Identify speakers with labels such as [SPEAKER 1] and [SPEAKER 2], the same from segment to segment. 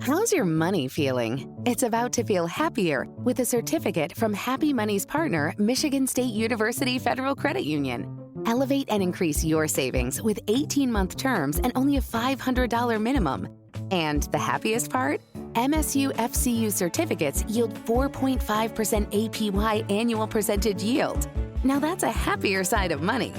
[SPEAKER 1] How's your money feeling? It's about to feel happier with a certificate from Happy Money's partner, Michigan State University Federal Credit Union. Elevate and increase your savings with 18-month terms and only a $500 minimum. And the happiest part? MSU FCU certificates yield 4.5% APY annual percentage yield. Now that's a happier side of money.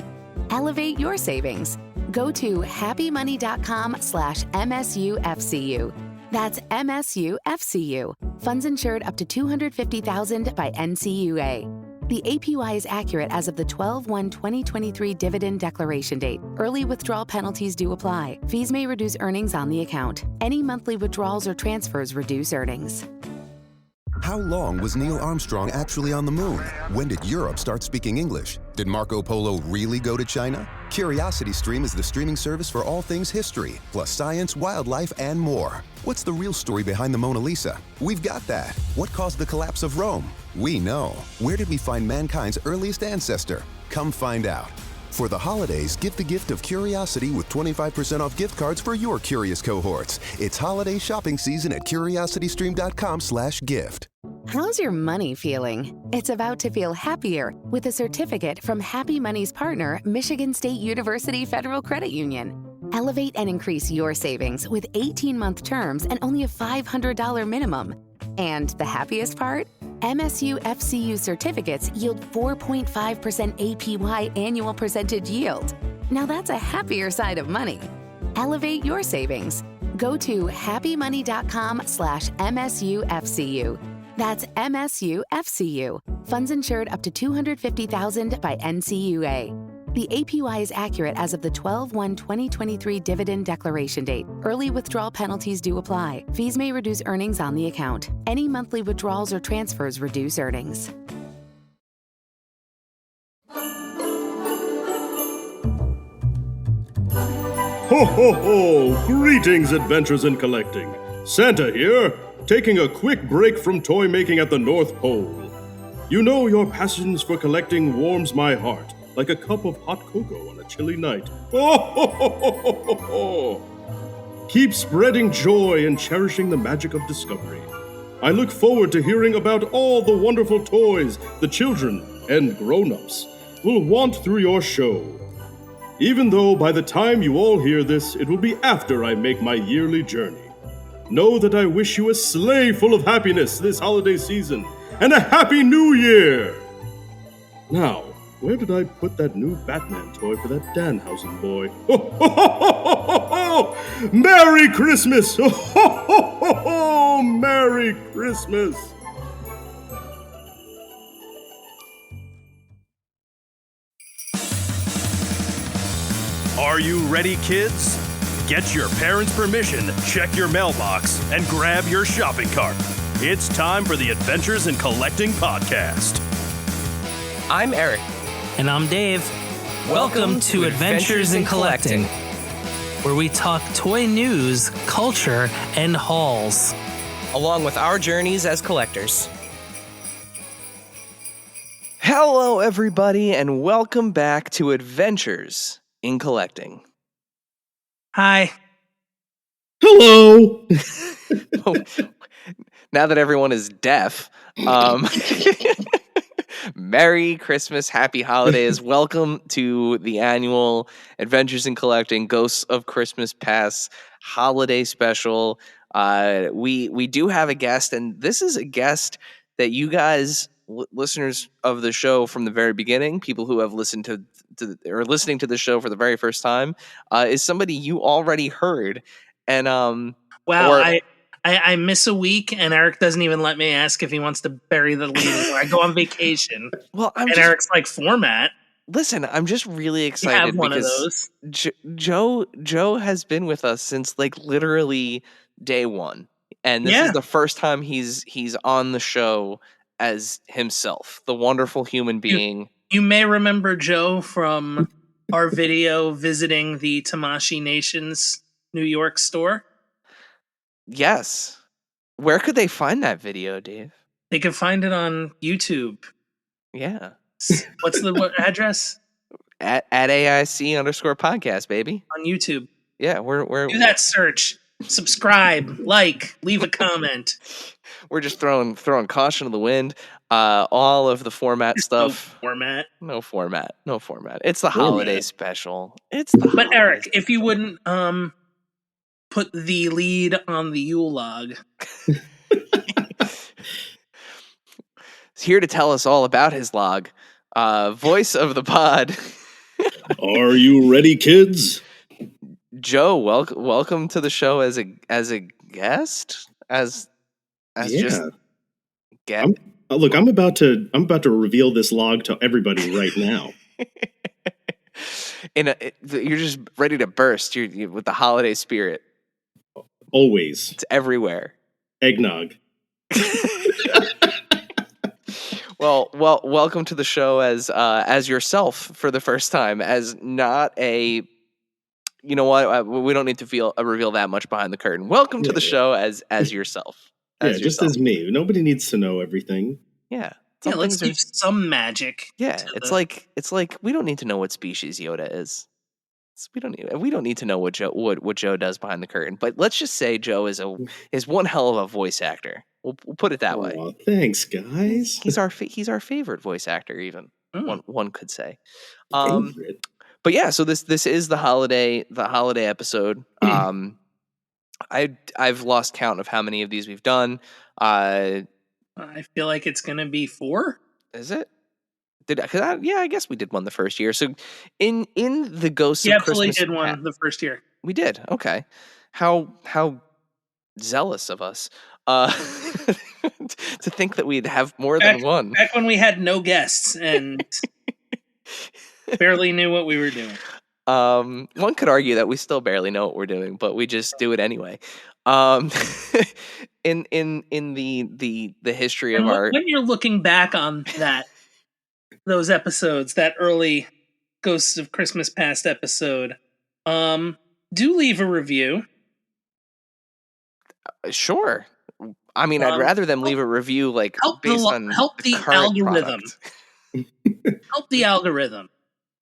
[SPEAKER 1] Elevate your savings. Go to happymoney.com/MSUFCU. That's MSUFCU. Funds insured up to $250,000 by NCUA. The APY is accurate as of the 12/1/2023 dividend declaration date. Early withdrawal penalties do apply. Fees may reduce earnings on the account. Any monthly withdrawals or transfers reduce earnings.
[SPEAKER 2] How long was Neil Armstrong actually on the moon? When did Europe start speaking English? Did Marco Polo really go to China? CuriosityStream is the streaming service for all things history, plus science, wildlife, and more. What's the real story behind the Mona Lisa? We've got that. What caused the collapse of Rome? We know. Where did we find mankind's earliest ancestor? Come find out. For the holidays, give the gift of curiosity with 25% off gift cards for your curious cohorts. It's holiday shopping season at curiositystream.com/gift.
[SPEAKER 1] How's your money feeling? It's about to feel happier with a certificate from Happy Money's partner, Michigan State University Federal Credit Union. Elevate and increase your savings with 18-month terms and only a $500 minimum. And the happiest part? MSU FCU certificates yield 4.5% APY annual percentage yield. Now that's a happier side of money. Elevate your savings. Go to happymoney.com/MSUFCU. That's MSUFCU. Funds insured up to $250,000 by NCUA. The APY is accurate as of the 12/1/2023 dividend declaration date. Early withdrawal penalties do apply. Fees may reduce earnings on the account. Any monthly withdrawals or transfers reduce earnings.
[SPEAKER 3] Ho, ho, ho! Greetings, adventurers in collecting. Santa here, taking a quick break from toy making at the North Pole. You know your passions for collecting warms my heart, like a cup of hot cocoa on a chilly night. Oh, ho, ho, ho, ho, ho, ho. Keep spreading joy and cherishing the magic of discovery. I look forward to hearing about all the wonderful toys the children and grown-ups will want through your show. Even though by the time you all hear this, it will be after I make my yearly journey. Know that I wish you a sleigh full of happiness this holiday season, and a Happy New Year! Now, where did I put that new Batman toy for that Danhausen boy? Ho, ho, ho, ho, ho, ho! Merry Christmas! Ho, ho, ho, ho, ho! Merry Christmas!
[SPEAKER 4] Are you ready, kids? Get your parents' permission, check your mailbox, and grab your shopping cart. It's time for the Adventures in Collecting podcast.
[SPEAKER 5] I'm Eric.
[SPEAKER 6] And I'm Dave. Welcome to Adventures in Collecting, where we talk toy news, culture, and hauls,
[SPEAKER 5] along with our journeys as collectors. Hello, everybody, and welcome back to Adventures in Collecting.
[SPEAKER 6] Hi.
[SPEAKER 3] Hello!
[SPEAKER 5] Now that everyone is deaf, Merry Christmas, Happy Holidays. Welcome to the annual Adventures in Collecting Ghosts of Christmas Past holiday special. We do have a guest, and this is a guest that you guys, listeners of the show from the very beginning, people who have listened to or listening to the show for the very first time, is somebody you already heard. And
[SPEAKER 6] wow, I miss a week, and Eric doesn't even let me ask if he wants to bury the lead. I go on vacation.
[SPEAKER 5] Well,
[SPEAKER 6] Eric's like, format.
[SPEAKER 5] Listen, I'm just really excited.
[SPEAKER 6] You have one of those.
[SPEAKER 5] Joe has been with us since like literally day one, and this is the first time he's on the show as himself, the wonderful human being.
[SPEAKER 6] You may remember Joe from our video visiting the Tamashii Nation's New York store.
[SPEAKER 5] Yes. Where could they find that video, Dave?
[SPEAKER 6] They can find it on YouTube.
[SPEAKER 5] Yeah.
[SPEAKER 6] What's the address?
[SPEAKER 5] At AIC _podcast, baby.
[SPEAKER 6] On YouTube.
[SPEAKER 5] Yeah, we're
[SPEAKER 6] do that search. subscribe, like, leave a comment.
[SPEAKER 5] We're just throwing caution to the wind. All of the format stuff. No format. It's the holiday special.
[SPEAKER 6] But Eric, if you wouldn't put the lead on the Yule log.
[SPEAKER 5] He's here to tell us all about his log. Voice of the pod.
[SPEAKER 3] Are you ready, kids?
[SPEAKER 5] Joe, welcome to the show as a guest.
[SPEAKER 3] Look, I'm about to reveal this log to everybody right now.
[SPEAKER 5] You're just ready to burst. You're with the holiday spirit.
[SPEAKER 3] Always.
[SPEAKER 5] It's everywhere.
[SPEAKER 3] Eggnog.
[SPEAKER 5] Well, welcome to the show as yourself for the first time, as not a. You know what? We don't need to reveal that much behind the curtain. Welcome to the show as yourself.
[SPEAKER 3] Just as me. Nobody needs to know everything.
[SPEAKER 5] Yeah.
[SPEAKER 6] Let's keep some magic.
[SPEAKER 5] Yeah, it's like we don't need to know what species Yoda is. We don't need to know what Joe does behind the curtain. But let's just say Joe is one hell of a voice actor. We'll put it that way.
[SPEAKER 3] Thanks, guys.
[SPEAKER 5] He's our favorite voice actor, even one could say.
[SPEAKER 3] Favorite.
[SPEAKER 5] But yeah, so this is the holiday episode. I've lost count of how many of these we've done.
[SPEAKER 6] I feel like it's gonna be 4.
[SPEAKER 5] Is it? I guess we did one the first year. So in the Ghosts of Christmas,
[SPEAKER 6] absolutely did one the first year.
[SPEAKER 5] We did. Okay, how zealous of us to think that we'd have more than one.
[SPEAKER 6] Back when we had no guests and barely knew what we were doing.
[SPEAKER 5] One could argue that we still barely know what we're doing, but we just do it anyway. In the history of our,
[SPEAKER 6] when you're looking back on those episodes, that early Ghosts of Christmas Past episode, do leave a review.
[SPEAKER 5] Sure. I mean, I'd rather them leave a review based on the
[SPEAKER 6] algorithm.
[SPEAKER 5] Help
[SPEAKER 6] the algorithm.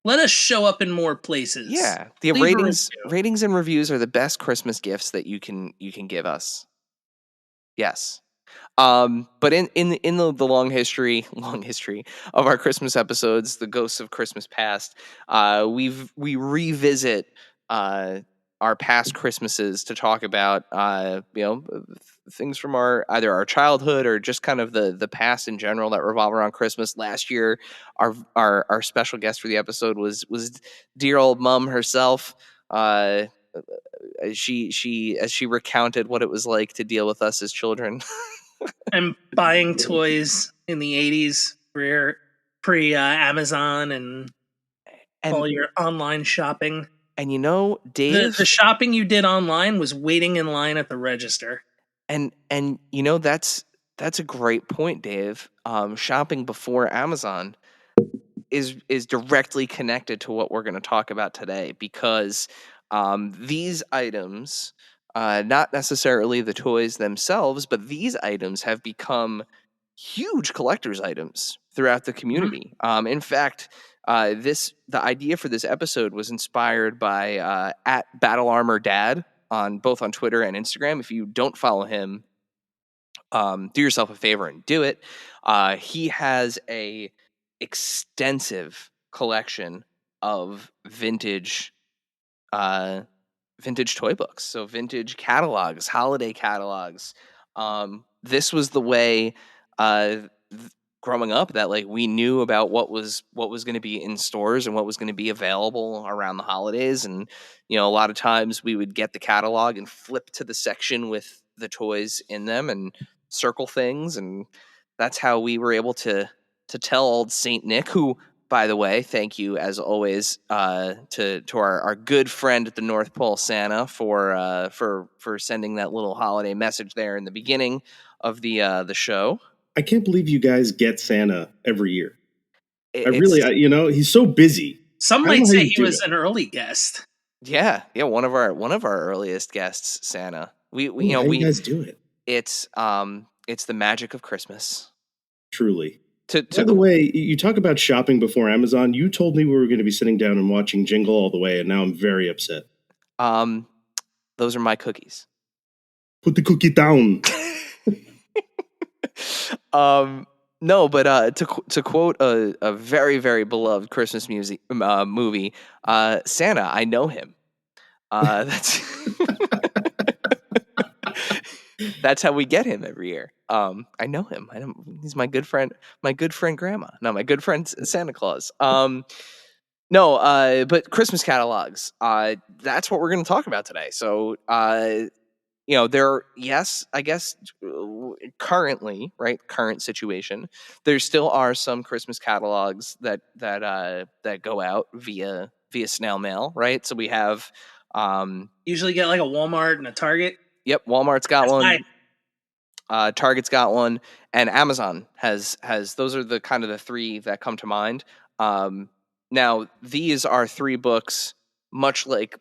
[SPEAKER 6] Let us show up in more places.
[SPEAKER 5] Yeah, the ratings and reviews are the best Christmas gifts that you can give us. Yes. But in the long history of our Christmas episodes, the Ghosts of Christmas Past, we revisit our past Christmases to talk about things from either our childhood or just kind of the past in general that revolve around Christmas. Last year, our special guest for the episode was dear old Mum herself. She recounted what it was like to deal with us as children.
[SPEAKER 6] And buying toys in the 80s pre Amazon and all your online shopping.
[SPEAKER 5] And Dave,
[SPEAKER 6] the shopping you did online was waiting in line at the register.
[SPEAKER 5] And that's a great point, Dave. Shopping before Amazon is directly connected to what we're going to talk about today, because these items, not necessarily the toys themselves, but these items have become huge collector's items throughout the community. In fact, the idea for this episode was inspired by at Battle Armor Dad both on Twitter and Instagram. If you don't follow him, do yourself a favor and do it. He has a extensive collection of vintage toy books, so vintage catalogs, holiday catalogs. This was the way growing up that we knew about what was going to be in stores and what was going to be available around the holidays. And a lot of times we would get the catalog and flip to the section with the toys in them and circle things, and that's how we were able to tell old Saint Nick, who, by the way, thank you as always to our good friend at the North Pole, Santa, for sending that little holiday message there in the beginning of the show.
[SPEAKER 3] I can't believe you guys get Santa every year. He's so busy.
[SPEAKER 6] Some might say he was an early guest.
[SPEAKER 5] Yeah, one of our earliest guests, Santa. We
[SPEAKER 3] how you guys do it?
[SPEAKER 5] It's the magic of Christmas.
[SPEAKER 3] Truly. By the way, you talk about shopping before Amazon. You told me we were going to be sitting down and watching Jingle All the Way, and now I'm very upset.
[SPEAKER 5] Those are my cookies.
[SPEAKER 3] Put the cookie down.
[SPEAKER 5] No, but to quote a very, very beloved Christmas movie, Santa, I know him. That's that's how we get him every year. I know him. He's my good friend. My good friend Grandma. No, my good friend Santa Claus. No, but Christmas catalogs. That's what we're going to talk about today. So, I guess currently, right, current situation, there still are some Christmas catalogs that go out via snail mail, right? So we have,
[SPEAKER 6] Usually get like a Walmart and a Target.
[SPEAKER 5] yep, Walmart's got
[SPEAKER 6] That's
[SPEAKER 5] one. Target's got one, and Amazon has. Those are the kind of the three that come to mind. Now these are three books, much like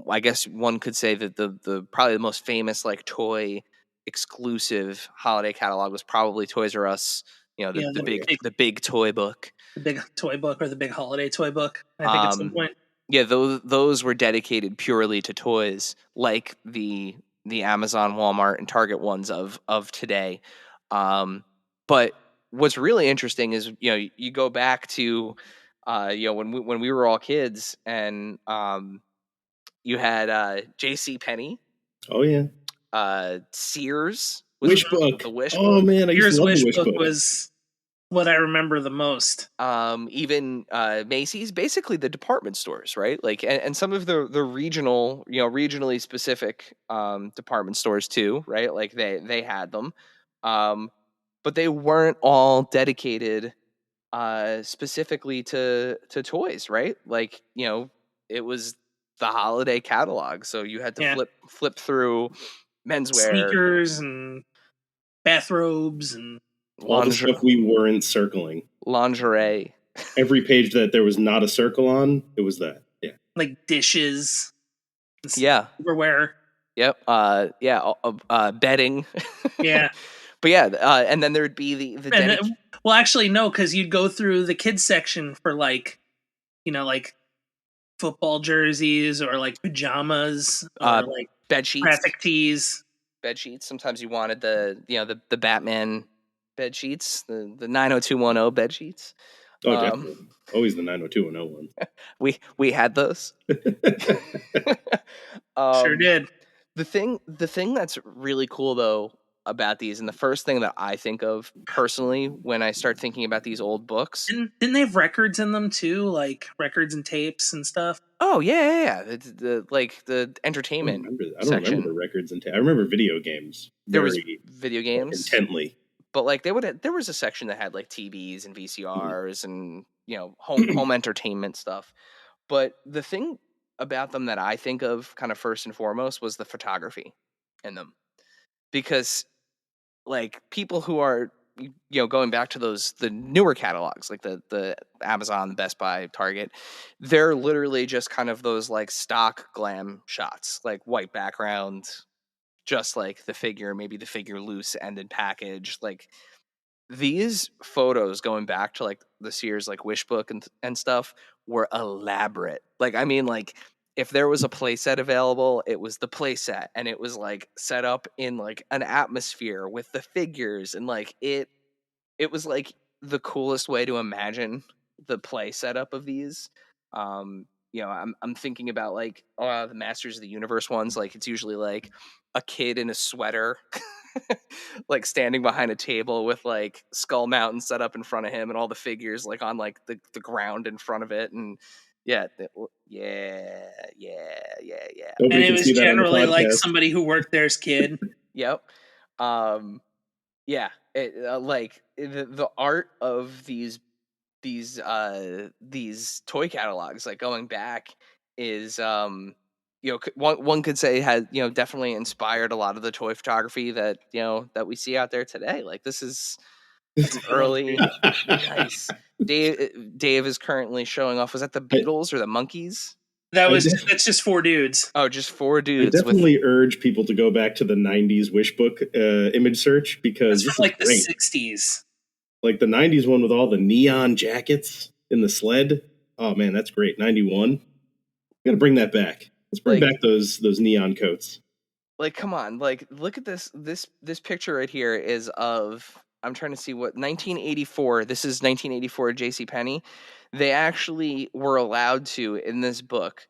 [SPEAKER 5] I guess one could say that the probably the most famous like toy exclusive holiday catalog was probably Toys R Us. You know, the big toy book,
[SPEAKER 6] the big toy book or the big holiday toy book. I think at some point.
[SPEAKER 5] Yeah, those were dedicated purely to toys, like the Amazon, Walmart, and Target ones of today. But what's really interesting is you go back to when we were all kids, and you had J.C. Penney.
[SPEAKER 3] Oh yeah.
[SPEAKER 5] Sears
[SPEAKER 3] Wishbook.
[SPEAKER 5] The Wishbook.
[SPEAKER 3] Oh man, I used to love the Wishbook.
[SPEAKER 6] Was what I remember the most.
[SPEAKER 5] Even Macy's, basically the department stores, right? Like, and some of the regional, regionally specific department stores too, right? Like they had them, but they weren't all dedicated specifically to toys, right? Like it was the holiday catalog, so you had to flip through menswear,
[SPEAKER 6] sneakers, and bathrobes, and
[SPEAKER 3] all the stuff we weren't circling.
[SPEAKER 5] Lingerie.
[SPEAKER 3] Every page that there was not a circle on, it was that. Yeah.
[SPEAKER 6] Like dishes.
[SPEAKER 5] Yeah.
[SPEAKER 6] Silverware.
[SPEAKER 5] Yep. Bedding.
[SPEAKER 6] Yeah.
[SPEAKER 5] But yeah, and then there would be the
[SPEAKER 6] well, actually, no, because you'd go through the kids section for like football jerseys or like pajamas or like
[SPEAKER 5] bed sheets,
[SPEAKER 6] graphic tees,
[SPEAKER 5] bed sheets. Sometimes you wanted the Batman bed sheets, the 90210 bed sheets.
[SPEAKER 3] Oh, definitely. Always the 90210 one.
[SPEAKER 5] We had those.
[SPEAKER 6] Sure did.
[SPEAKER 5] The thing that's really cool though about these, and the first thing that I think of personally when I start thinking about these old books,
[SPEAKER 6] didn't they have records in them too, like records and tapes and stuff?
[SPEAKER 5] Oh yeah. The entertainment.
[SPEAKER 3] I don't remember the records and tapes. I remember video games.
[SPEAKER 5] There was video games
[SPEAKER 3] intently,
[SPEAKER 5] but like there was a section that had like TVs and VCRs and home entertainment stuff. But the thing about them that I think of kind of first and foremost was the photography in them, because like people who are going back to the newer catalogs, like the Amazon, the Best Buy, Target, they're literally just kind of those like stock glam shots, like white background, just like the figure, maybe the figure loose ended package. Like these photos going back to like the Sears like Wishbook and stuff were elaborate. Like, I mean, like if there was a playset available, it was the playset, and it was like set up in like an atmosphere with the figures, and like it was like the coolest way to imagine the play setup of these. I'm thinking about like the Masters of the Universe ones. Like it's usually like a kid in a sweater, like standing behind a table with like Skull Mountain set up in front of him, and all the figures like on like the ground in front of it, and yeah.
[SPEAKER 6] And it was generally like somebody who worked there as kid.
[SPEAKER 5] Yep. Yeah. Like the art of these toy catalogs, like going back, is one could say has definitely inspired a lot of the toy photography that that we see out there today. Like this is early. Nice. Dave is currently showing off. Was that the Beatles or the Monkees?
[SPEAKER 6] That's just four dudes.
[SPEAKER 5] Oh, just four dudes.
[SPEAKER 3] I definitely urge people to go back to the 90s Wishbook image search, because
[SPEAKER 6] it's like the 60s.
[SPEAKER 3] Like the 90s one with all the neon jackets in the sled. Oh man, that's great. 91. We got to bring that back. Let's bring back those neon coats.
[SPEAKER 5] Like, come on, like, look at this picture right here is of, I'm trying to see what, 1984. This is 1984 JCPenney. They actually were allowed to, in this book,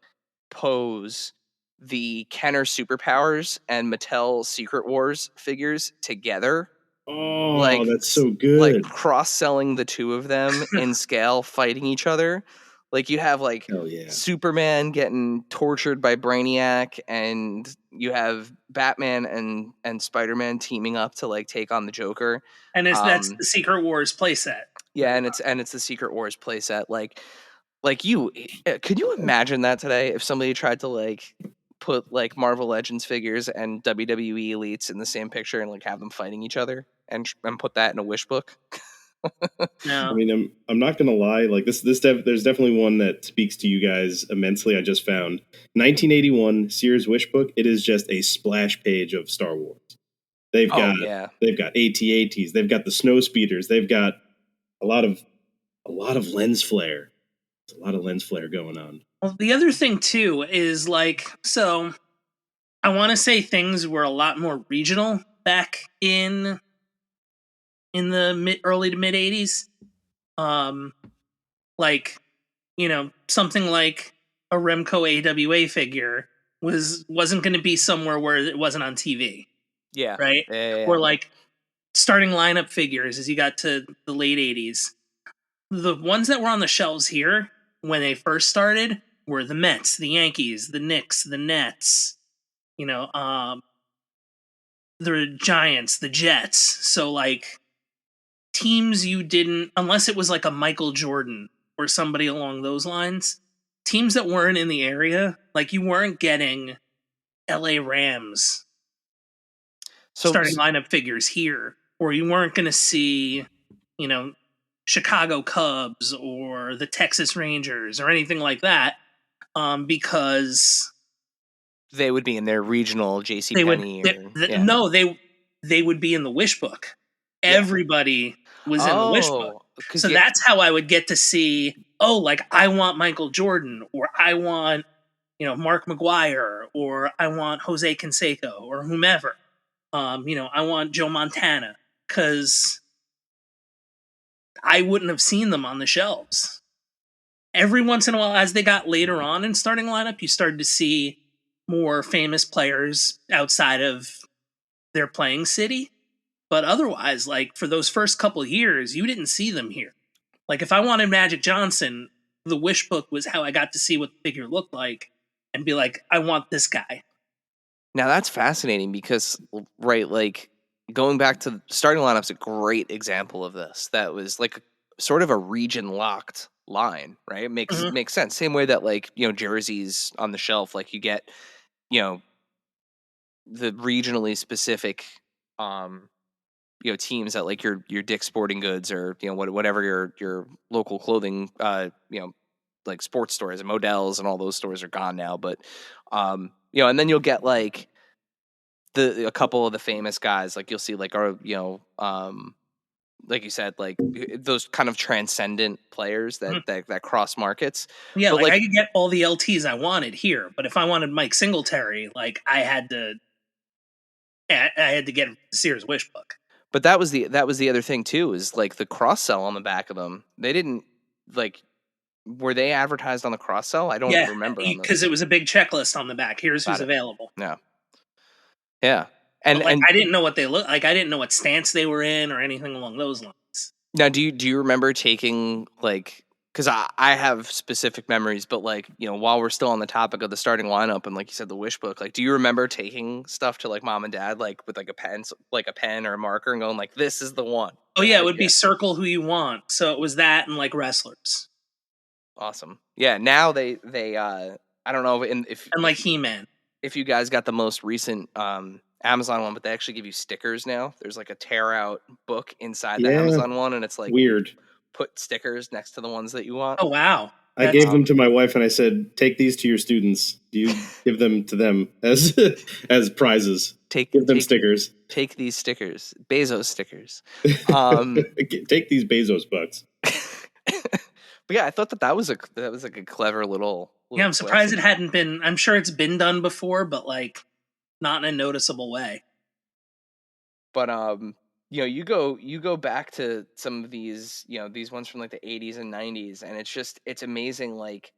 [SPEAKER 5] pose the Kenner Superpowers and Mattel Secret Wars figures together,
[SPEAKER 3] Oh,
[SPEAKER 5] like
[SPEAKER 3] that's so
[SPEAKER 5] like
[SPEAKER 3] good.
[SPEAKER 5] cross-selling the two of them in scale, fighting each other. Like, you have like
[SPEAKER 3] Hell yeah.
[SPEAKER 5] Superman getting tortured by Brainiac, and you have Batman and Spider-Man teaming up to like take on the Joker.
[SPEAKER 6] And that's the Secret Wars playset.
[SPEAKER 5] Yeah, and it's the Secret Wars playset. Like you, could you imagine that today if somebody tried to like put like Marvel Legends figures and WWE elites in the same picture and like have them fighting each other and put that in a wish book?
[SPEAKER 6] No.
[SPEAKER 3] I mean, I'm not gonna lie. Like there's definitely one that speaks to you guys immensely. I just found 1981 Sears Wishbook. It is just a splash page of Star Wars. They've got AT-ATs. They've got the snow speeders. They've got a lot of lens flare. There's a lot of lens flare going on.
[SPEAKER 6] Well, the other thing too is like, so I want to say things were a lot more regional back in the early to mid 80s. Like, you know, something like a Remco AWA figure wasn't going to be somewhere where it wasn't on TV.
[SPEAKER 5] Yeah.
[SPEAKER 6] Right?
[SPEAKER 5] Yeah.
[SPEAKER 6] Or like starting lineup figures as you got to the late 80s. The ones that were on the shelves here when they first started were the Mets, the Yankees, the Knicks, the Nets, you know, the Giants, the Jets. So like teams you didn't, unless it was like a Michael Jordan or somebody along those lines, teams that weren't in the area, like you weren't getting LA Rams starting lineup figures here, or you weren't going to see, you know, Chicago Cubs or the Texas Rangers or anything like that, because
[SPEAKER 5] they would be in their regional JCPenney.
[SPEAKER 6] No, they would be in the wish book. Yeah. Everybody was in the wish book. So that's how I would get to see, oh, like I want Michael Jordan, or I want, you know, Mark McGuire, or I want Jose Canseco or whomever. You know, I want Joe Montana, because I wouldn't have seen them on the shelves. Every once in a while, as they got later on in starting lineup, you started to see more famous players outside of their playing city. But otherwise, like for those first couple of years, you didn't see them here. Like if I wanted Magic Johnson, the wish book was how I got to see what the figure looked like and be like, I want this guy.
[SPEAKER 5] Now that's fascinating because, right, like going back to starting lineup's a great example of this. That was like sort of a region locked line, right? It makes sense. Same way that like, you know, jerseys on the shelf, like you get, you know, the regionally specific, you know, teams at like your Dick's Sporting Goods or, you know, whatever your local clothing, you know, like sports stores and Modell's and all those stores are gone now. But, you know, and then you'll get like a couple of the famous guys, like you'll see like our, you know, like you said, like those kind of transcendent players that cross markets.
[SPEAKER 6] Yeah, like I could get all the LTs I wanted here, but if I wanted Mike Singletary, like I had to get the Sears Wishbook.
[SPEAKER 5] But that was the other thing too, is like the cross sell on the back of them. They didn't like. Were they advertised on the cross sell? I don't remember.
[SPEAKER 6] Because it was a big checklist on the back. Here's who's available.
[SPEAKER 5] Yeah. Yeah. And
[SPEAKER 6] I didn't know what they looked like. I didn't know what stance they were in or anything along those lines.
[SPEAKER 5] Now, do you remember taking like, because I have specific memories, but like, you know, while we're still on the topic of the starting lineup and like you said, the wish book, like, do you remember taking stuff to like mom and dad, like with like a pen or a marker and going like, this is the one?
[SPEAKER 6] Oh yeah, it would be circle who you want. So it was that and like wrestlers.
[SPEAKER 5] Awesome. Yeah. Now they I don't know if
[SPEAKER 6] like He-Man.
[SPEAKER 5] If you guys got the most recent Amazon one, but they actually give you stickers now. There's like a tear out book inside the Amazon one, and it's like
[SPEAKER 3] weird.
[SPEAKER 5] Put stickers next to the ones that you want.
[SPEAKER 6] Oh wow.
[SPEAKER 3] I gave them to my wife and I said, take these to your students. Do you give them to them as prizes? Give them stickers.
[SPEAKER 5] Take these stickers. Bezos stickers.
[SPEAKER 3] Take these Bezos bucks.
[SPEAKER 5] But yeah, I thought that was like a clever little
[SPEAKER 6] yeah, I'm surprised it hadn't been. I'm sure it's been done before, but like not in a noticeable way.
[SPEAKER 5] But you go back to some of these, these ones from like the 80s and 90s, and it's amazing, like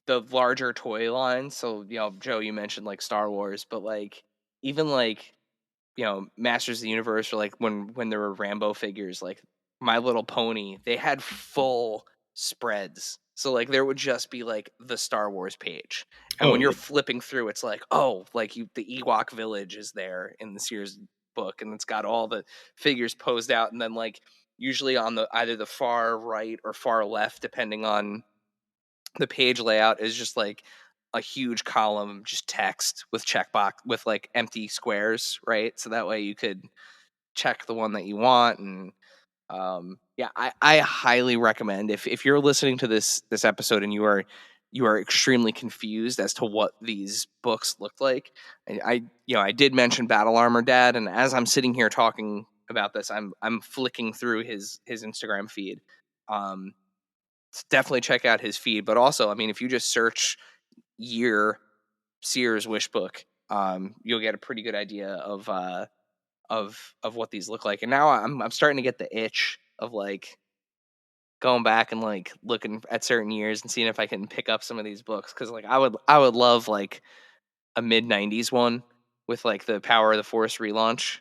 [SPEAKER 5] the larger toy lines. So, Joe, you mentioned like Star Wars, but like even like, Masters of the Universe, or like when there were Rambo figures, like My Little Pony, they had full spreads. So like there would just be like the Star Wars page. And when you're flipping through, it's like, like the Ewok village is there in the Sears book, and it's got all the figures posed out, and then like usually on either the far right or far left, depending on the page layout, is just like a huge column, just text with checkbox with like empty squares, right? So that way you could check the one that you want. And I highly recommend, if you're listening to this episode and you are extremely confused as to what these books look like. I did mention Battle Armor Dad, and as I'm sitting here talking about this, I'm flicking through his Instagram feed. Definitely check out his feed, but also, I mean, if you just search year Sears Wishbook, you'll get a pretty good idea of what these look like. And now I'm starting to get the itch of like going back and like looking at certain years and seeing if I can pick up some of these books, because like I would love like a mid-90s one with like the Power of the Force relaunch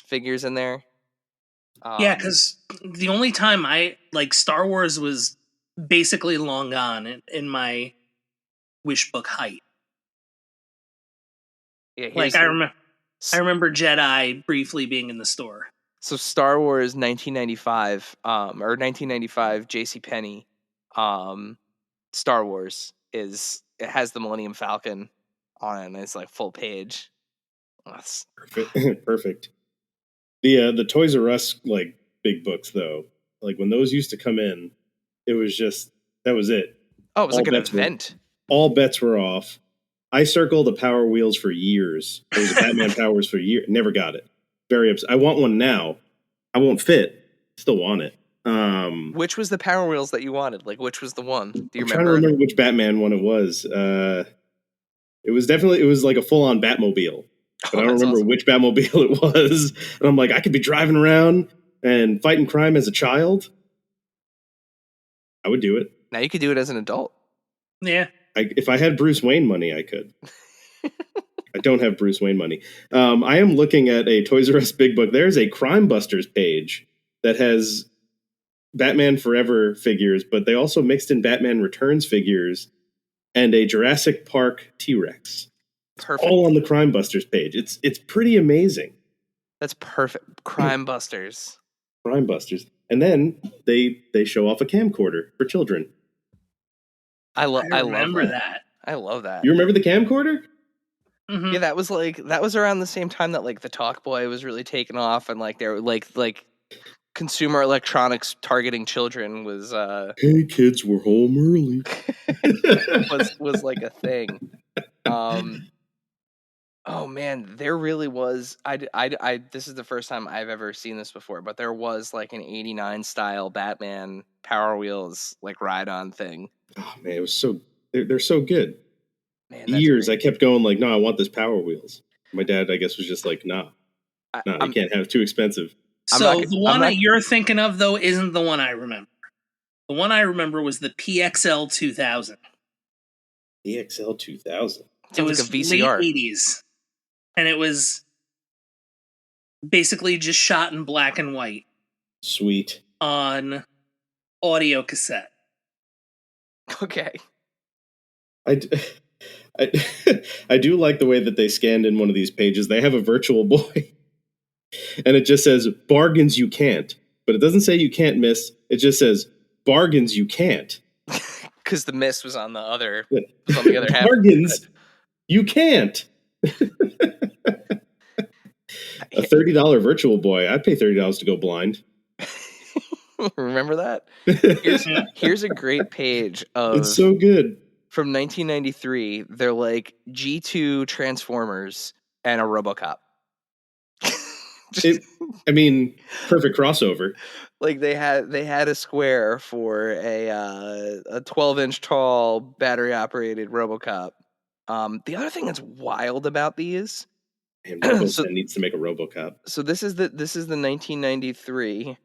[SPEAKER 5] figures in there.
[SPEAKER 6] Yeah, because the only time I like Star Wars was basically long gone in my Wishbook height.
[SPEAKER 5] Yeah,
[SPEAKER 6] like I remember Jedi briefly being in the store.
[SPEAKER 5] So Star Wars 1995, or 1995 JCPenney, Star Wars it has the Millennium Falcon on it, and it's like full page.
[SPEAKER 3] Perfect. The Toys R Us like big books though, like when those used to come in, it was just, that was it.
[SPEAKER 5] Oh, it was like an event.
[SPEAKER 3] All bets were off. I circled the Power Wheels for years. There was a Batman Powers for years. Never got it. Very upset. I want one now. I won't fit. Still want it.
[SPEAKER 5] Which was the Power Wheels that you wanted? Like, which was the one? Do you remember?
[SPEAKER 3] Trying to remember which Batman one it was. It was like a full-on Batmobile. But I don't remember awesome. Which Batmobile it was. And I'm like, I could be driving around and fighting crime as a child. I would do it.
[SPEAKER 5] Now you could do it as an adult.
[SPEAKER 6] Yeah.
[SPEAKER 3] If I had Bruce Wayne money, I could. I don't have Bruce Wayne money. I am looking at a Toys R Us big book. There's a Crime Busters page that has Batman Forever figures, but they also mixed in Batman Returns figures and a Jurassic Park T-Rex.
[SPEAKER 5] Perfect.
[SPEAKER 3] All on the Crime Busters page. It's pretty amazing.
[SPEAKER 5] That's perfect. Crime Busters.
[SPEAKER 3] Crime Busters. And then they show off a camcorder for children.
[SPEAKER 6] I remember that.
[SPEAKER 5] I love that.
[SPEAKER 3] You remember the camcorder?
[SPEAKER 5] Mm-hmm. Yeah, that was around the same time that like the Talk Boy was really taking off, and like there like consumer electronics targeting children was
[SPEAKER 3] hey kids, we're home early.
[SPEAKER 5] was like a thing. Oh man, there really was. I this is the first time I've ever seen this before, but there was like an '89 style Batman Power Wheels like ride-on thing.
[SPEAKER 3] Oh man, it was they're so good.
[SPEAKER 5] Man,
[SPEAKER 3] years great. I kept going like, no, I want this Power Wheels. My dad, I guess, was just like, nah, you can't have it, too expensive.
[SPEAKER 6] So the one that you're thinking of though isn't the one I remember. The one I remember was the PXL 2000.
[SPEAKER 3] PXL 2000.
[SPEAKER 6] It was
[SPEAKER 5] like a VCR.
[SPEAKER 6] Late 80s. And it was basically just shot in black and white.
[SPEAKER 3] Sweet.
[SPEAKER 6] On audio cassette.
[SPEAKER 5] Okay.
[SPEAKER 3] I do like the way that they scanned in one of these pages. They have a Virtual Boy, and it just says, bargains you can't. But it doesn't say you can't miss. It just says, bargains you can't.
[SPEAKER 5] Because the miss was on the other, half.
[SPEAKER 3] Bargains you can't. A $30 Virtual Boy. I'd pay $30 to go blind.
[SPEAKER 5] Remember that? Here's a great page of...
[SPEAKER 3] It's so good.
[SPEAKER 5] From 1993, they're like G2 Transformers and a RoboCop.
[SPEAKER 3] Perfect crossover.
[SPEAKER 5] Like they had a square for a 12-inch tall battery operated RoboCop, The other thing that's wild about these,
[SPEAKER 7] so needs to make a RoboCop.
[SPEAKER 5] So this is the 1993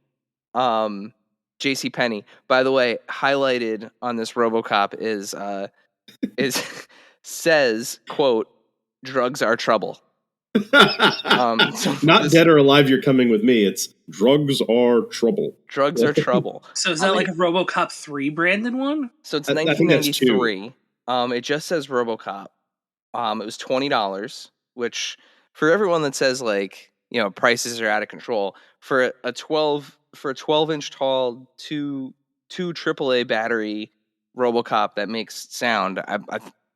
[SPEAKER 5] JCPenney. By the way, highlighted on this RoboCop is says, quote, "Drugs are trouble."
[SPEAKER 7] Not dead or alive, you're coming with me. It's drugs are trouble.
[SPEAKER 5] Drugs are trouble.
[SPEAKER 6] So is that like a RoboCop 3 branded one?
[SPEAKER 5] So it's 1993. It just says RoboCop. It was $20, which for everyone that says like, you know, prices are out of control, for a 12-inch tall, two AAA battery RoboCop that makes sound,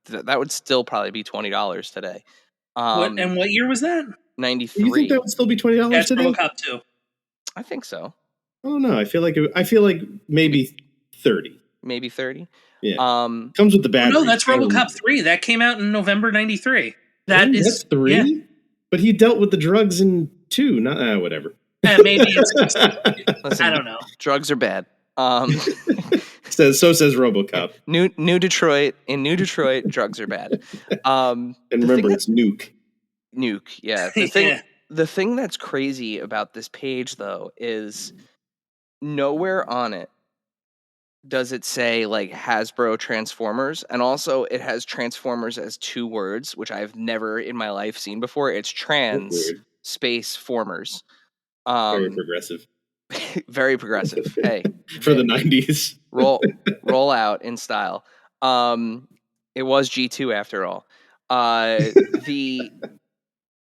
[SPEAKER 5] that would still probably be $20 today.
[SPEAKER 6] What year was that?
[SPEAKER 5] 93.
[SPEAKER 7] You think that would still be $20
[SPEAKER 6] That's
[SPEAKER 7] today?
[SPEAKER 6] RoboCop 2.
[SPEAKER 5] I think so.
[SPEAKER 7] I don't know. I feel like maybe 30.
[SPEAKER 5] Maybe 30.
[SPEAKER 7] Yeah. Comes with the battery.
[SPEAKER 6] No, that's RoboCop 3. That came out in November 93. That's
[SPEAKER 7] 3?
[SPEAKER 6] Yeah.
[SPEAKER 7] But he dealt with the drugs in 2. Not whatever.
[SPEAKER 6] Maybe it's
[SPEAKER 5] Listen,
[SPEAKER 6] I don't know.
[SPEAKER 5] Drugs are bad.
[SPEAKER 7] So says RoboCop.
[SPEAKER 5] New Detroit. In New Detroit, drugs are bad.
[SPEAKER 7] And remember, it's Nuke.
[SPEAKER 5] Nuke, yeah. The thing that's crazy about this page, though, is nowhere on it does it say like Hasbro Transformers, and also it has Transformers as 2 words, which I've never in my life seen before. It's trans space formers.
[SPEAKER 7] Very progressive.
[SPEAKER 5] Very progressive. Hey,
[SPEAKER 7] for the 90s.
[SPEAKER 5] roll out in style. It was G2 after all.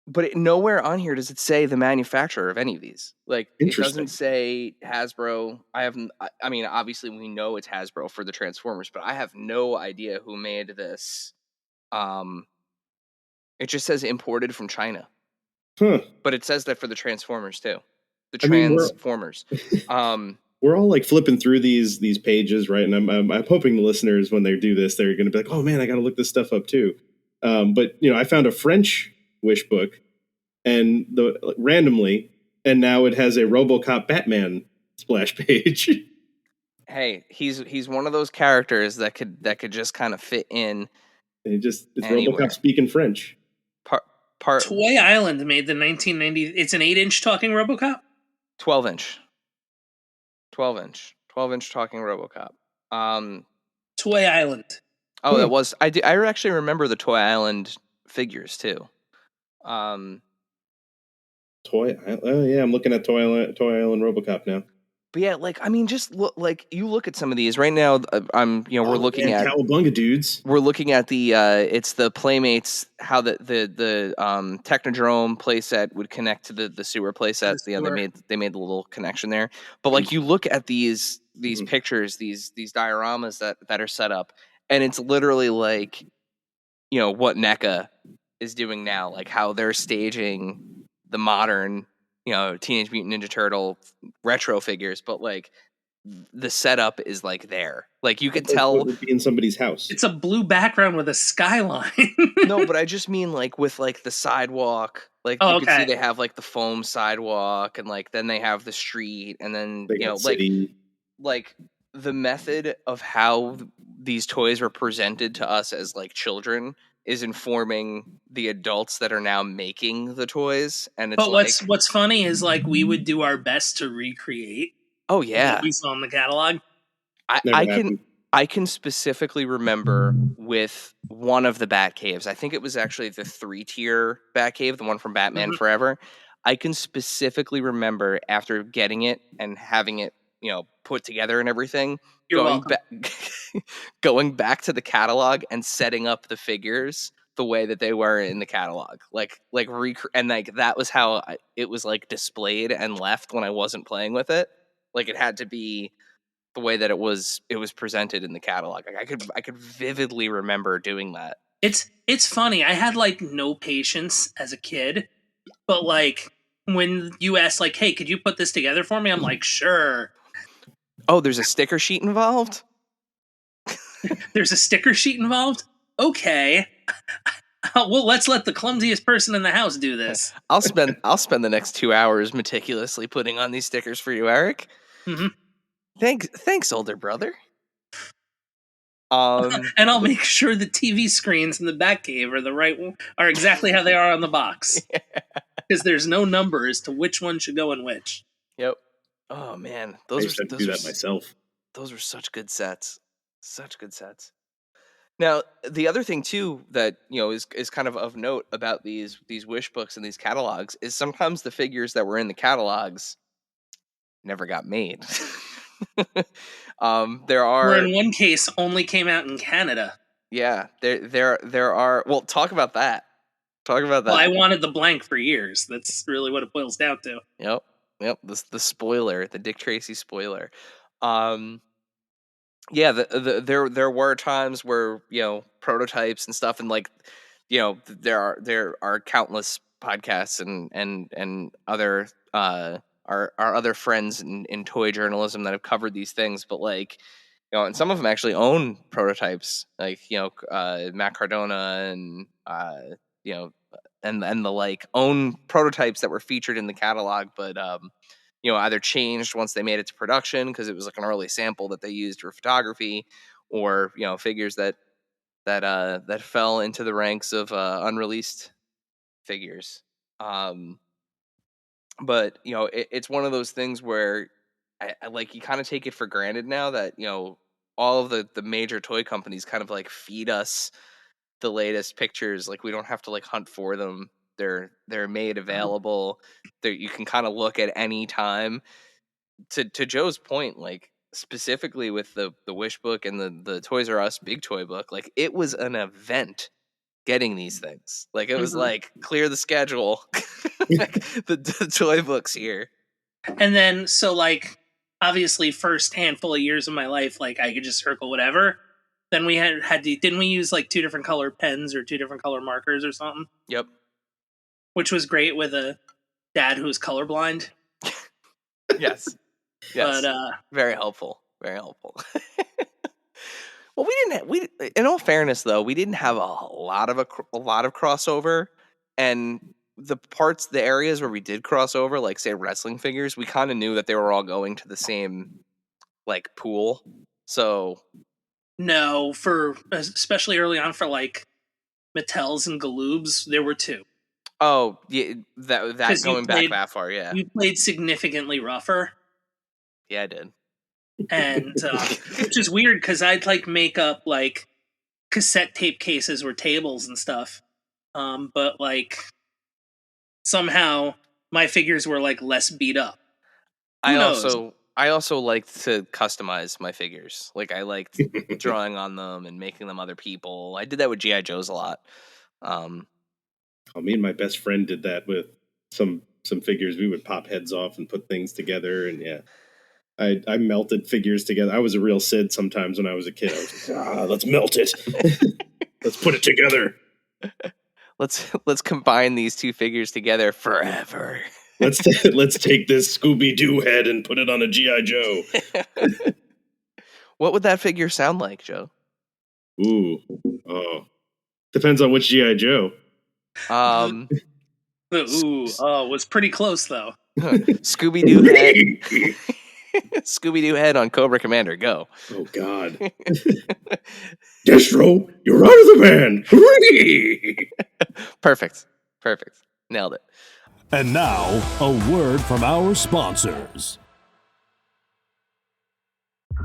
[SPEAKER 5] But nowhere on here does it say the manufacturer of any of these. Like, it doesn't say Hasbro. I mean, obviously we know it's Hasbro for the Transformers, but I have no idea who made this. It just says imported from China.
[SPEAKER 7] Huh.
[SPEAKER 5] But it says that for the Transformers too. The Transformers.
[SPEAKER 7] We're all like flipping through these pages, right? And I'm hoping the listeners, when they do this, they're going to be like, "Oh man, I got to look this stuff up too." But I found a French Wishbook, and randomly, and now it has a RoboCop Batman splash page.
[SPEAKER 5] Hey, he's one of those characters that could just kind of fit in.
[SPEAKER 7] And it's anywhere. RoboCop speaking French.
[SPEAKER 6] Toy Island made the 1990. It's an 8-inch talking RoboCop.
[SPEAKER 5] 12-inch talking RoboCop.
[SPEAKER 6] Toy Island.
[SPEAKER 5] Oh, that was I actually remember the Toy Island figures too.
[SPEAKER 7] Toy Island. Oh yeah, I'm looking at Toy Island RoboCop now.
[SPEAKER 5] But yeah, like, I mean, just look at some of these right now. We're looking at
[SPEAKER 7] Cowabunga dudes.
[SPEAKER 5] We're looking at the it's the Playmates, how the Technodrome playset would connect to the sewer playset. They made the little connection there. But like, you look at these pictures, these dioramas that are set up, and it's literally like, what NECA is doing now, like how they're staging the modern, Teenage Mutant Ninja Turtle retro figures, but like the setup is like there. Like, you can tell
[SPEAKER 7] it would be in somebody's house.
[SPEAKER 6] It's a blue background with a skyline.
[SPEAKER 5] No, but I just mean like with like the sidewalk. Like, you can see they have like the foam sidewalk, and like then they have the street, and then like the method of how these toys were presented to us as like children is informing the adults that are now making the toys. And it's
[SPEAKER 6] what's funny is like we would do our best to recreate.
[SPEAKER 5] Oh yeah,
[SPEAKER 6] what we saw in the catalog.
[SPEAKER 5] I can specifically remember with one of the Bat Caves. I think it was actually the 3-tier Bat Cave, the one from Batman Forever. I can specifically remember after getting it and having it, put together and everything, going back to the catalog and setting up the figures the way that they were in the catalog, and like that was how it was like displayed and left when I wasn't playing with it. Like, it had to be the way that it was presented in the catalog. Like, I could vividly remember doing that.
[SPEAKER 6] It's funny. I had like no patience as a kid, but like when you asked like, "Hey, could you put this together for me?" I'm like, "Sure."
[SPEAKER 5] Oh, there's a sticker sheet involved?
[SPEAKER 6] There's a sticker sheet involved? Okay. Well, let's let the clumsiest person in the house do this.
[SPEAKER 5] I'll spend the next 2 hours meticulously putting on these stickers for you, Eric.
[SPEAKER 6] Mm-hmm.
[SPEAKER 5] Thanks, older brother.
[SPEAKER 6] And I'll make sure the TV screens in the Batcave are exactly how they are on the box. Because there's no number as to which one should go in which.
[SPEAKER 5] Yep. Oh man,
[SPEAKER 7] I used to do that myself.
[SPEAKER 5] Those were such good sets. Such good sets. Now, the other thing too that is kind of note about these wish books and these catalogs is sometimes the figures that were in the catalogs never got made.
[SPEAKER 6] Or in one case only came out in Canada.
[SPEAKER 5] Yeah, there are. Well, talk about that.
[SPEAKER 6] Well, I wanted the blank for years. That's really what it boils down to.
[SPEAKER 5] Yep. The spoiler, the Dick Tracy spoiler. Yeah, there were times where prototypes and stuff, and there are countless podcasts and other our other friends in toy journalism that have covered these things, but and some of them actually own prototypes, Matt Cardona and and the own prototypes that were featured in the catalog, but either changed once they made it to production because it was an early sample that they used for photography, or figures that fell into the ranks of unreleased figures. But it's one of those things where I you kind of take it for granted now that all of the major toy companies kind of feed us the latest pictures. We don't have to hunt for them. They're made available. You can kind of look at any time. To Joe's point, specifically with the Wish book and the Toys R Us Big Toy book, it was an event getting these things. It was clear the schedule. the toy books here.
[SPEAKER 6] And then obviously first handful of years of my life, I could just circle whatever. Then we didn't we use 2 different color pens or 2 different color markers or something?
[SPEAKER 5] Yep.
[SPEAKER 6] Which was great with a dad who was colorblind.
[SPEAKER 5] Yes. But very helpful. Very helpful. Well, we in all fairness though, we didn't have a lot of crossover, and the areas where we did crossover, say wrestling figures, we kind of knew that they were all going to the same pool. So
[SPEAKER 6] no, especially early on for Mattels and Galoobs, there were 2.
[SPEAKER 5] Oh, yeah, that going back that far, yeah.
[SPEAKER 6] You played significantly rougher.
[SPEAKER 5] Yeah, I did.
[SPEAKER 6] And which is weird because I'd make up cassette tape cases or tables and stuff. But somehow my figures were less beat up.
[SPEAKER 5] I also liked to customize my figures. I liked drawing on them and making them other people. I did that with G.I. Joes a lot.
[SPEAKER 7] Me and my best friend did that with some figures. We would pop heads off and put things together, and yeah. I melted figures together. I was a real Sid sometimes when I was a kid. I was let's melt it. Let's put it together.
[SPEAKER 5] Let's combine these 2 figures together forever.
[SPEAKER 7] Let's take this Scooby-Doo head and put it on a G.I. Joe.
[SPEAKER 5] What would that figure sound like, Joe?
[SPEAKER 7] Ooh. Oh. Depends on which G.I. Joe.
[SPEAKER 6] Was pretty close though.
[SPEAKER 5] Scooby-Doo head. Scooby-Doo head on Cobra Commander, go.
[SPEAKER 7] Oh, God. Destro, you're out of the van. Hooray!
[SPEAKER 5] Perfect. Nailed it.
[SPEAKER 8] And now, a word from our sponsors.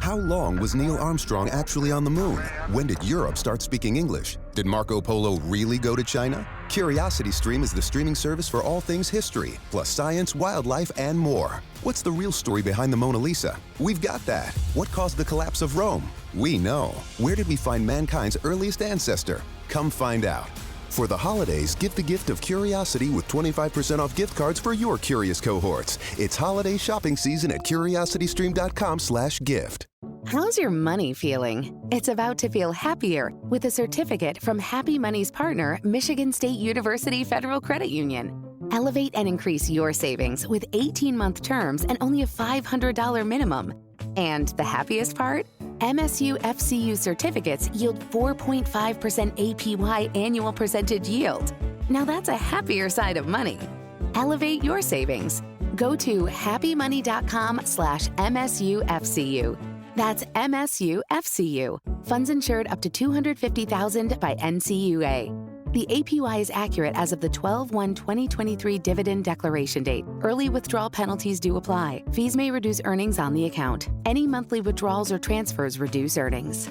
[SPEAKER 2] How long was Neil Armstrong actually on the moon? When did Europe start speaking English? Did Marco Polo really go to China? CuriosityStream is the streaming service for all things history, plus science, wildlife, and more. What's the real story behind the Mona Lisa? We've got that. What caused the collapse of Rome? We know. Where did we find mankind's earliest ancestor? Come find out. For the holidays, give the gift of curiosity with 25% off gift cards for your curious cohorts. It's holiday shopping season at curiositystream.com/gift.
[SPEAKER 1] How's your money feeling? It's about to feel happier with a certificate from Happy Money's partner, Michigan State University Federal Credit Union. Elevate and increase your savings with 18-month terms and only a $500 minimum. And the happiest part? MSU FCU certificates yield 4.5% APY annual percentage yield. Now that's a happier side of money. Elevate your savings. Go to happymoney.com/MSUFCU. That's MSUFCU. Funds insured up to $250,000 by NCUA. The APY is accurate as of the 12/1/2023 dividend declaration date. Early withdrawal penalties do apply. Fees may reduce earnings on the account. Any monthly withdrawals or transfers reduce earnings.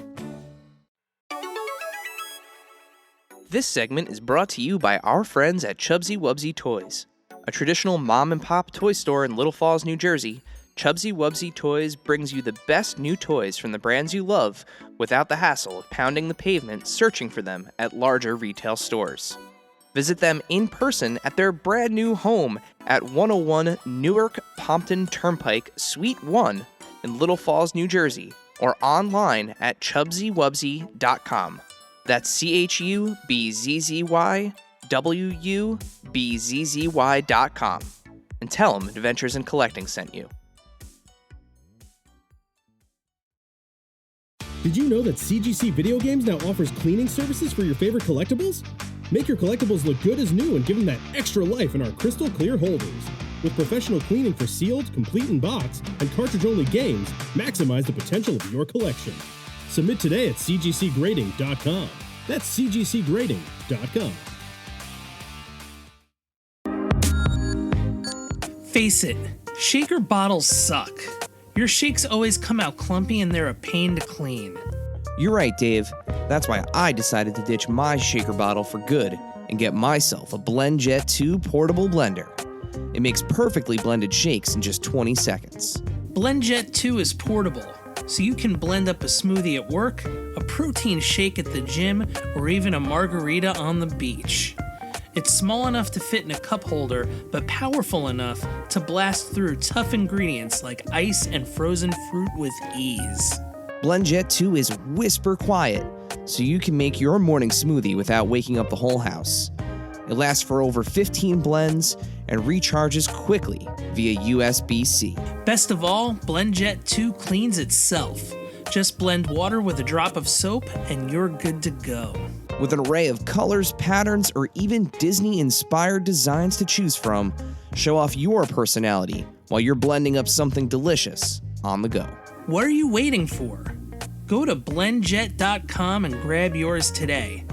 [SPEAKER 5] This segment is brought to you by our friends at Chubsy Wubsy Toys. A traditional mom-and-pop toy store in Little Falls, New Jersey, Chubsy Wubsy Toys brings you the best new toys from the brands you love without the hassle of pounding the pavement searching for them at larger retail stores. Visit them in person at their brand new home at 101 Newark Pompton Turnpike, Suite 1 in Little Falls, New Jersey, or online at chubsywubsy.com. That's CHUBZYWUBZZY.com. And tell them Adventures in Collecting sent you.
[SPEAKER 9] Did you know that CGC Video Games now offers cleaning services for your favorite collectibles? Make your collectibles look good as new and give them that extra life in our crystal clear holders. With professional cleaning for sealed, complete in box, and cartridge-only games, maximize the potential of your collection. Submit today at cgcgrading.com. That's cgcgrading.com.
[SPEAKER 6] Face it, shaker bottles suck. Your shakes always come out clumpy and they're a pain to clean.
[SPEAKER 10] You're right, Dave. That's why I decided to ditch my shaker bottle for good and get myself a BlendJet 2 portable blender. It makes perfectly blended shakes in just 20 seconds.
[SPEAKER 6] BlendJet 2 is portable, so you can blend up a smoothie at work, a protein shake at the gym, or even a margarita on the beach. It's small enough to fit in a cup holder, but powerful enough to blast through tough ingredients like ice and frozen fruit with ease.
[SPEAKER 10] BlendJet 2 is whisper quiet, so you can make your morning smoothie without waking up the whole house. It lasts for over 15 blends and recharges quickly via USB-C.
[SPEAKER 6] Best of all, BlendJet 2 cleans itself. Just blend water with a drop of soap and you're good to go.
[SPEAKER 10] With an array of colors, patterns, or even Disney-inspired designs to choose from, show off your personality while you're blending up something delicious on the go.
[SPEAKER 6] What are you waiting for? Go to blendjet.com and grab yours today.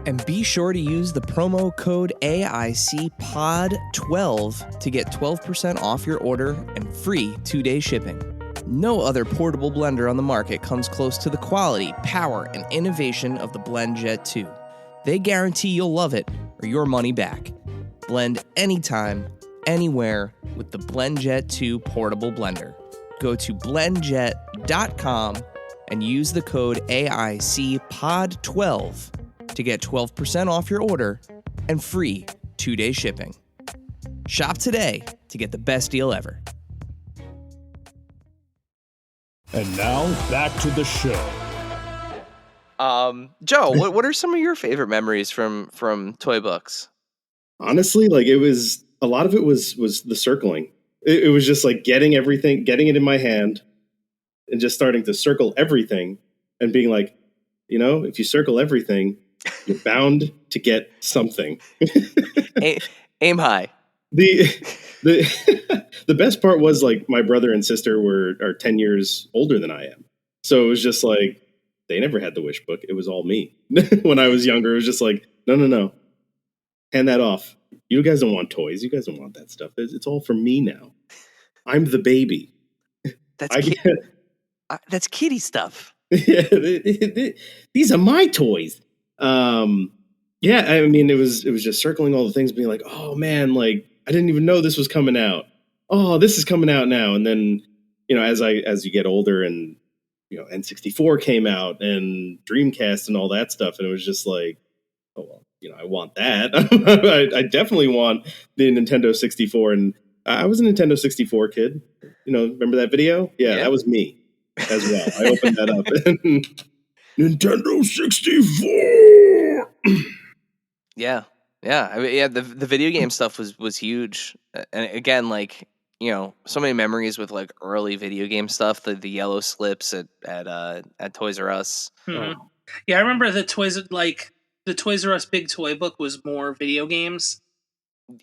[SPEAKER 10] And be sure to use the promo code AICPOD12 to get 12% off your order and free 2-day shipping. No other portable blender on the market comes close to the quality, power, and innovation of the BlendJet 2. They guarantee you'll love it or your money back. Blend anytime, anywhere with the BlendJet 2 portable blender. Go to blendjet.com and use the code AICPOD12 to get 12% off your order and free 2-day shipping. Shop today to get the best deal ever.
[SPEAKER 8] And now, back to the show.
[SPEAKER 5] Joe, what are some of your favorite memories from toy books?
[SPEAKER 7] Honestly, like a lot of it was the circling. It was just like getting everything, getting it in my hand, and just starting to circle everything, and being like, if you circle everything, you're bound to get something.
[SPEAKER 5] Aim high.
[SPEAKER 7] The best part was like my brother and sister are 10 years older than I am. So it was just like, they never had the wish book. It was all me. When I was younger, it was just like, no. Hand that off. You guys don't want toys. You guys don't want that stuff. It's all for me now. I'm the baby.
[SPEAKER 5] That's kitty stuff.
[SPEAKER 7] These are my toys. Yeah, I mean, it was just circling all the things, being like, oh man, like I didn't even know this was coming out. Oh, this is coming out now. And then, as you get older and, N64 came out and Dreamcast and all that stuff. And it was just like, oh, well, I want that. I definitely want the Nintendo 64. And I was a Nintendo 64 kid. Remember that video? Yeah, that was me as well. I opened that up. Nintendo 64.
[SPEAKER 5] Yeah. I mean, the video game stuff was huge. And again, like, so many memories with like early video game stuff, the yellow slips at Toys R Us.
[SPEAKER 6] Mm-hmm. Yeah, I remember the Toys R Us big toy book was more video games.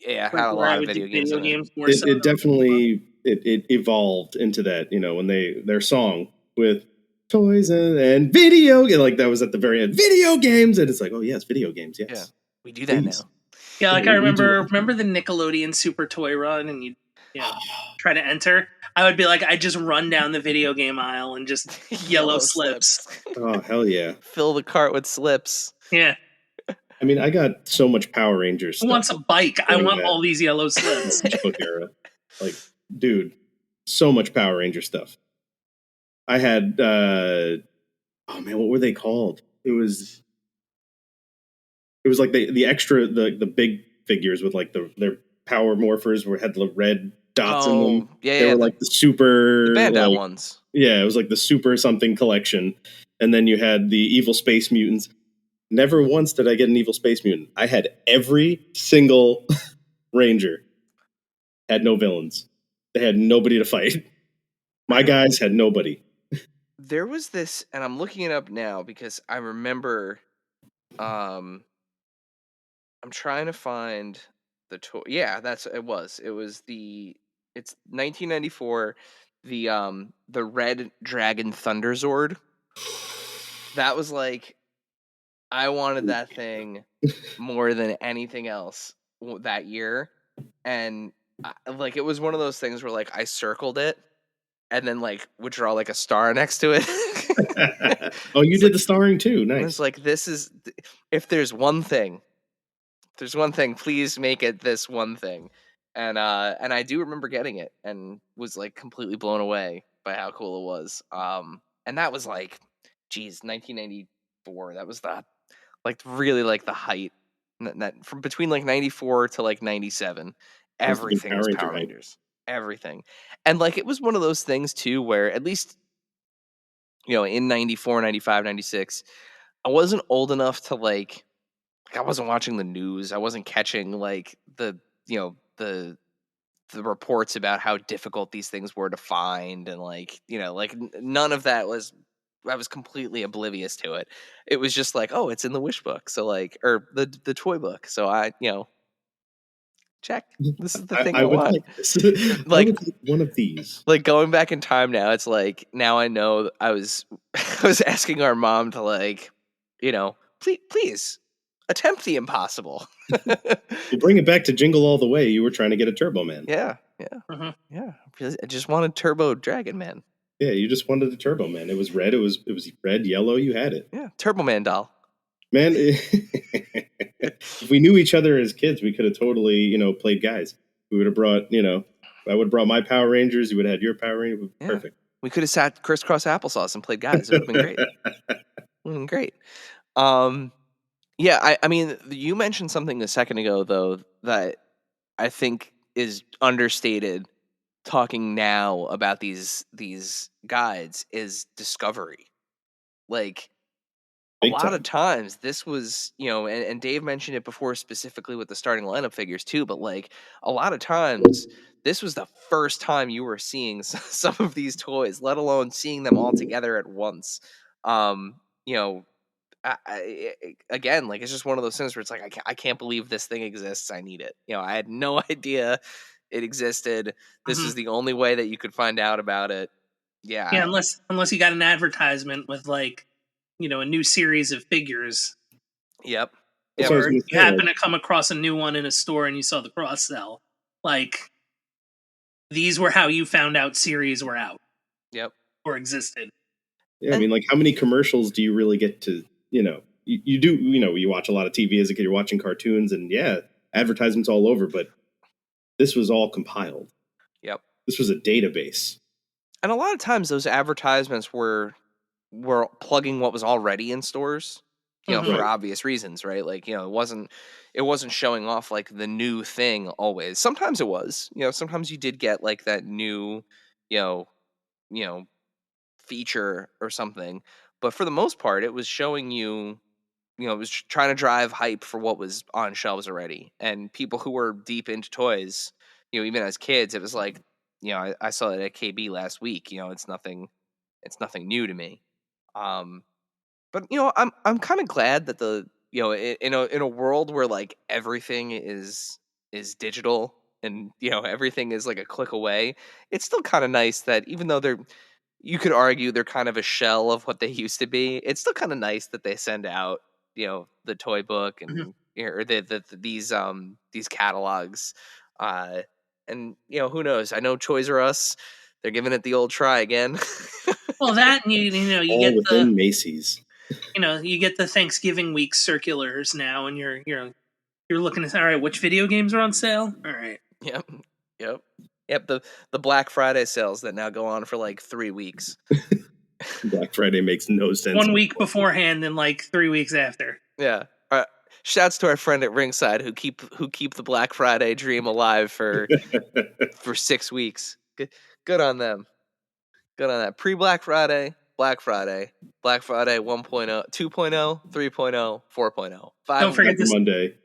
[SPEAKER 5] Yeah, had a lot of video games.
[SPEAKER 7] It definitely it evolved into that, when their song with toys and video, like that was at the very end. Video games, and it's like, oh yes, video games. Yes,
[SPEAKER 5] yeah, we do that now.
[SPEAKER 6] Yeah, like I remember the Nickelodeon Super Toy Run, and you try to enter. I would be like, I just run down the video game aisle and just yellow slips.
[SPEAKER 7] Oh hell yeah!
[SPEAKER 5] Fill the cart with slips.
[SPEAKER 6] Yeah.
[SPEAKER 7] I mean, I got so much Power Rangers.
[SPEAKER 6] Who wants a bike? I want all these yellow slips.
[SPEAKER 7] Book era, like, dude, so much Power Ranger stuff. I had, oh man, what were they called? It was like the extra, the big figures with like their power morphers had the red dots in them.
[SPEAKER 5] Yeah,
[SPEAKER 7] they were like the super
[SPEAKER 5] the Bandai ones.
[SPEAKER 7] Yeah, it was like the super something collection, and then you had the evil space mutants. Never once did I get an evil space mutant. I had every single Ranger had no villains. They had nobody to fight. My guys had nobody.
[SPEAKER 5] There was this, and I'm looking it up now because I remember. I'm trying to find the toy. Yeah, it was. It's 1994. The Red Dragon Thunder Zord. That was like, I wanted that thing more than anything else that year, and like it was one of those things where like I circled it, and then like would draw like a star next to it.
[SPEAKER 7] Oh, you did the starring too. Nice.
[SPEAKER 5] It's like, this is, if there's one thing, please make it this one thing. And I do remember getting it and was like completely blown away by how cool it was. And that was like, 1994. That was really like the height. That from between like 94 to like 97, everything was Power Rangers. Everything. And like it was one of those things too where at least, in 94, 95, 96, I wasn't old enough to like I wasn't watching the news. I wasn't catching like the reports about how difficult these things were to find, and like, none of that was, I was completely oblivious to it. It was just like, oh, it's in the wish book. So like, or the toy book. So I, check. This is the thing I want.
[SPEAKER 7] Like this. Like, I would like one of these.
[SPEAKER 5] Like going back in time now, it's like, now I know I was asking our mom to like, please attempt the impossible.
[SPEAKER 7] You bring it back to Jingle All the Way. You were trying to get a Turbo Man.
[SPEAKER 5] Yeah. Yeah. I just wanted Turbo Dragon Man.
[SPEAKER 7] Yeah, you just wanted the Turbo Man. It was red. It was red, yellow. You had it.
[SPEAKER 5] Yeah, Turbo Man doll.
[SPEAKER 7] Man, if we knew each other as kids, we could have totally, played guys. We would have brought, I would have brought my Power Rangers. You would have had your Power Rangers. Yeah. Perfect.
[SPEAKER 5] We could have sat crisscross applesauce and played guys. It would have been great. Great. Yeah, I mean, you mentioned something a second ago, though, that I think is understated talking now about these guides is discovery. Like, a lot of times this was, and Dave mentioned it before specifically with the starting lineup figures too, but like a lot of times this was the first time you were seeing some of these toys, let alone seeing them all together at once. Again, like, it's just one of those things where it's like, I can't believe this thing exists. I need it. I had no idea it existed. This is the only way that you could find out about it. Yeah.
[SPEAKER 6] Yeah. Unless you got an advertisement with like, a new series of figures.
[SPEAKER 5] Yep.
[SPEAKER 6] Or you happen to come across a new one in a store and you saw the cross sell. Like, these were how you found out series were out.
[SPEAKER 5] Yep.
[SPEAKER 6] Or existed.
[SPEAKER 7] Yeah, I mean, like, how many commercials do you really get to, you do, you watch a lot of TV as a kid, you're watching cartoons, and yeah, advertisements all over, but this was all compiled.
[SPEAKER 5] Yep.
[SPEAKER 7] This was a database.
[SPEAKER 5] And a lot of times those advertisements were plugging what was already in stores, for obvious reasons, right? Like, it wasn't showing off like the new thing always. Sometimes it was, sometimes you did get like that new, feature or something. But for the most part, it was showing you, it was trying to drive hype for what was on shelves already. And people who were deep into toys, even as kids, it was like, I saw it at KB last week. It's nothing new to me. But I'm kind of glad that in a world where like everything is digital and everything is like a click away, it's still kind of nice that even though they're you could argue they're kind of a shell of what they used to be. It's still kind of nice that they send out, the toy book and or these catalogs. And who knows? I know Toys R Us, they're giving it the old try again.
[SPEAKER 6] Well, that and you
[SPEAKER 7] all
[SPEAKER 6] get
[SPEAKER 7] within Macy's.
[SPEAKER 6] You get the Thanksgiving week circulars now, and you're looking at, all right, which video games are on sale? All right.
[SPEAKER 5] Yep. The Black Friday sales that now go on for like 3 weeks.
[SPEAKER 7] Black Friday makes no sense.
[SPEAKER 6] 1 week beforehand and like 3 weeks after.
[SPEAKER 5] Yeah. Shouts to our friend at Ringside who keep the Black Friday dream alive for 6 weeks. Good on them. Good on that. Pre-Black Friday, Black Friday, Black Friday 1.0, 2.0, 3.0, 4.0.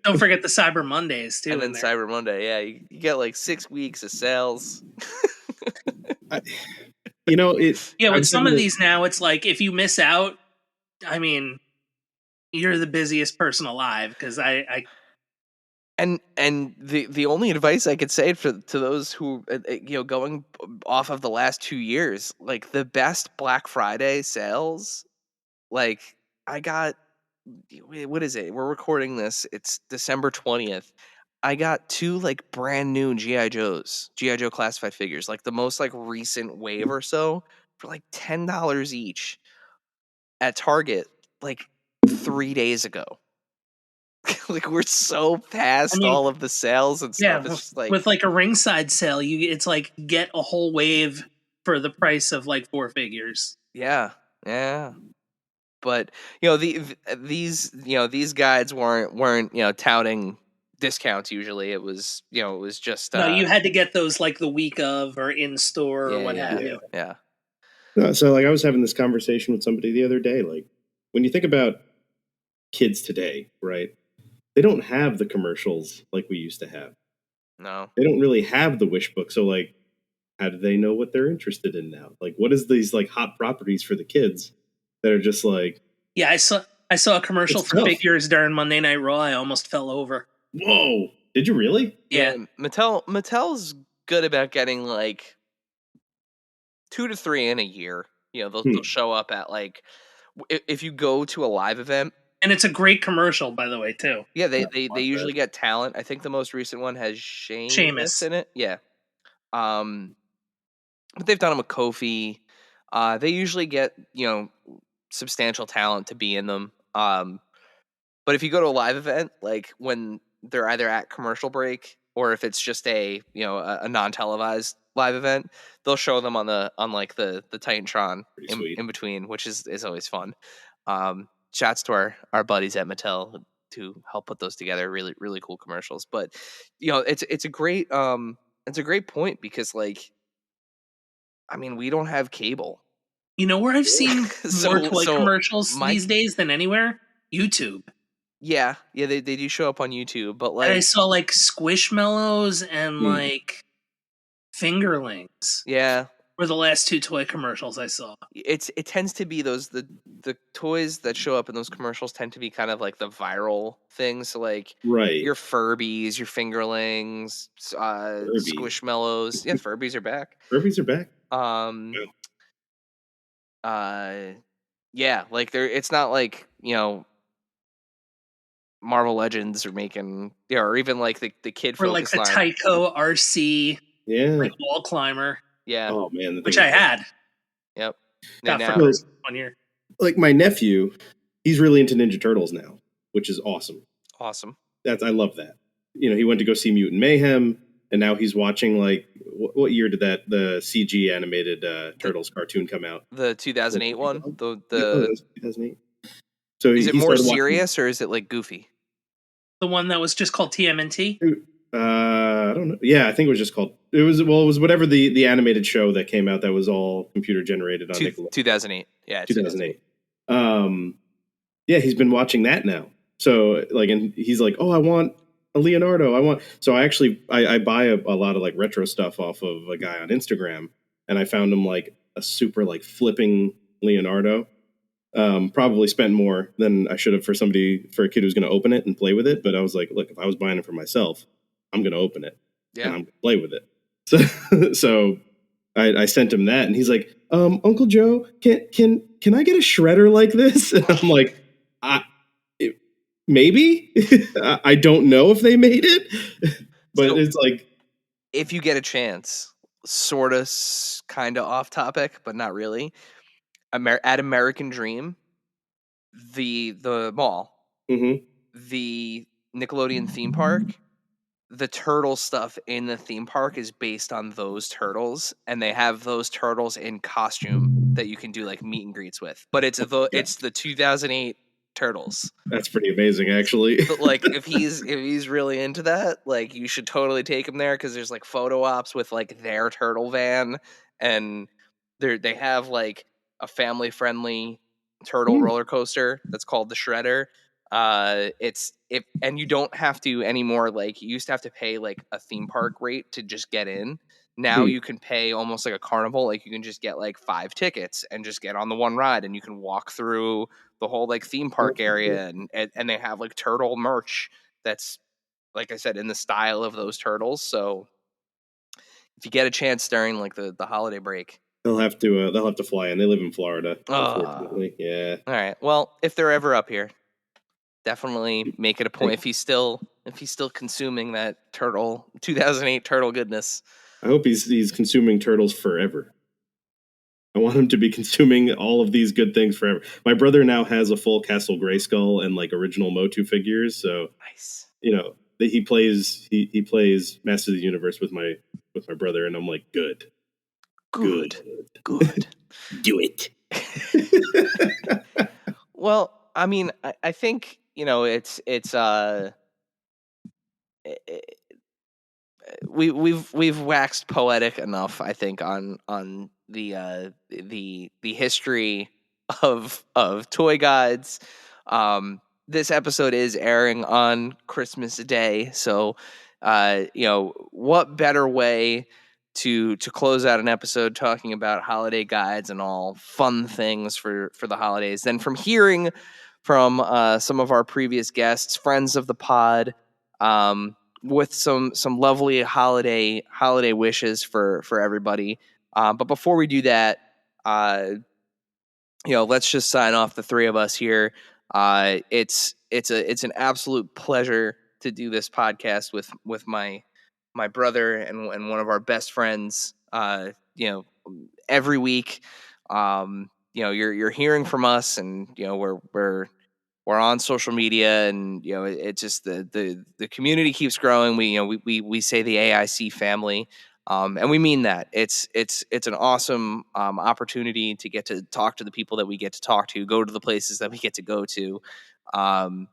[SPEAKER 6] Don't forget the Cyber Mondays too.
[SPEAKER 5] And then Cyber Monday, yeah, you get like 6 weeks of sales.
[SPEAKER 6] With some of these now, it's like if you miss out, I mean, you're the busiest person alive because I.
[SPEAKER 5] And the only advice I could say to those who going off of the last 2 years, like the best Black Friday sales, like I got, what is it? We're recording this. It's December 20th. I got 2 like brand new G.I. Joe classified figures, like the most like recent wave or so, for like $10 each at Target, like 3 days ago. Like we're so past all of the sales and stuff.
[SPEAKER 6] Yeah,
[SPEAKER 5] it's just like
[SPEAKER 6] with like a Ringside sale, it's like get a whole wave for the price of like 4 figures.
[SPEAKER 5] Yeah. But these guides weren't touting discounts. Usually, it was just
[SPEAKER 6] no. You had to get those like the week of or in store or what have you.
[SPEAKER 5] Yeah.
[SPEAKER 7] No, so like I was having this conversation with somebody the other day. Like when you think about kids today, right? They don't have the commercials like we used to have.
[SPEAKER 5] No.
[SPEAKER 7] They don't really have the wish book. So like, how do they know what they're interested in now? Like, what is these like hot properties for the kids that are just like?
[SPEAKER 6] Yeah, I saw a commercial for figures during Monday Night Raw. I almost fell over.
[SPEAKER 7] Whoa! Did you really?
[SPEAKER 6] Yeah.
[SPEAKER 5] Mattel's good about getting like 2 to 3 in a year. They'll show up at like if you go to a live event.
[SPEAKER 6] And it's a great commercial, by the way, too.
[SPEAKER 5] Yeah, they usually get talent. I think the most recent one has Sheamus in it. Yeah. But they've done them with Kofi. They usually get, substantial talent to be in them. But if you go to a live event, like when they're either at commercial break or if it's just a non-televised live event, they'll show them on the Titantron in between, which is always fun. Shouts to our buddies at Mattel to help put those together. Really, really cool commercials. But it's a great point because like, I mean, we don't have cable.
[SPEAKER 6] You know where I've seen more toy commercials these days than anywhere? YouTube.
[SPEAKER 5] Yeah, they do show up on YouTube, but like
[SPEAKER 6] I saw like Squishmallows and like Fingerlings.
[SPEAKER 5] Yeah.
[SPEAKER 6] Were the last 2 toy commercials I saw.
[SPEAKER 5] It tends to be those the toys that show up in those commercials tend to be kind of like the viral things, so like your Furbies, your Fingerlings, Squishmallows. Yeah, Furbies are back. Yeah, like it's not like Marvel Legends are making, or even like the kid
[SPEAKER 6] or like the Tyco RC, like wall climber.
[SPEAKER 5] Yeah.
[SPEAKER 7] Oh man,
[SPEAKER 6] which I had.
[SPEAKER 5] Yep.
[SPEAKER 6] Got for 1 year.
[SPEAKER 7] Like my nephew, he's really into Ninja Turtles now, which is awesome.
[SPEAKER 5] Awesome.
[SPEAKER 7] I love that. He went to go see Mutant Mayhem, and now he's watching like what year did the CG animated Turtles cartoon come out?
[SPEAKER 5] The 2008 one. The
[SPEAKER 7] 2008. So
[SPEAKER 5] is it more serious or is it like goofy?
[SPEAKER 6] The one that was just called TMNT.
[SPEAKER 7] I don't know. Yeah, I think it was just called. It was whatever the animated show that came out that was all computer generated on Nickelodeon.
[SPEAKER 5] 2008. Yeah,
[SPEAKER 7] 2008. Yeah, he's been watching that now. So like, and he's like, oh, I want a Leonardo. So I buy a lot of like retro stuff off of a guy on Instagram, and I found him like a super like flipping Leonardo. Probably spent more than I should have for a kid who's going to open it and play with it. But I was like, look, if I was buying it for myself, I'm going to open it and I'm going to play with it. So I sent him that, and he's like, Uncle Joe, can I get a shredder like this? And I'm like, maybe. I don't know if they made it, but it's like,
[SPEAKER 5] if you get a chance, sort of, kind of off topic, but not really. At American Dream, the mall, the Nickelodeon theme park, the turtle stuff in the theme park is based on those turtles, and they have those turtles in costume that you can do like meet and greets with. But it's the 2008 turtles.
[SPEAKER 7] That's pretty amazing, actually.
[SPEAKER 5] But like, if he's really into that, like, you should totally take him there, because there's like photo ops with like their turtle van, and they have like a family friendly turtle roller coaster that's called the Shredder. And you don't have to anymore. Like, you used to have to pay like a theme park rate to just get in. Now you can pay almost like a carnival. Like, you can just get like 5 tickets and just get on the one ride, and you can walk through the whole like theme park area, and they have like turtle merch that's, like I said, in the style of those turtles. So if you get a chance during like the holiday break,
[SPEAKER 7] they'll have to fly in. They live in Florida, unfortunately. Yeah.
[SPEAKER 5] All right. Well, if they're ever up here, definitely make it a point. If he's still consuming that 2008 turtle goodness.
[SPEAKER 7] I hope he's consuming turtles forever. I want him to be consuming all of these good things forever. My brother now has a full Castle Grayskull and like original Motu figures. So
[SPEAKER 5] nice.
[SPEAKER 7] You know, he plays Masters of the Universe with my brother, and I'm like, good.
[SPEAKER 5] Do it. Well, I mean, I think, you know, we've waxed poetic enough, I think, on the history of toy guides. This episode is airing on Christmas Day, so you know, what better way to close out an episode talking about holiday guides and all fun things for the holidays than from hearing from some of our previous guests, friends of the pod, with some lovely holiday wishes for everybody. But before we do that, you know, let's just sign off, the three of us here. It's an absolute pleasure to do this podcast with my brother and one of our best friends. You know, every week, you know, you're hearing from us, and you know, we're on social media, and you know, it's just the community keeps growing. We say the AIC family, and we mean that. It's an awesome opportunity to get to talk to the people that we get to talk to, go to the places that we get to go to, and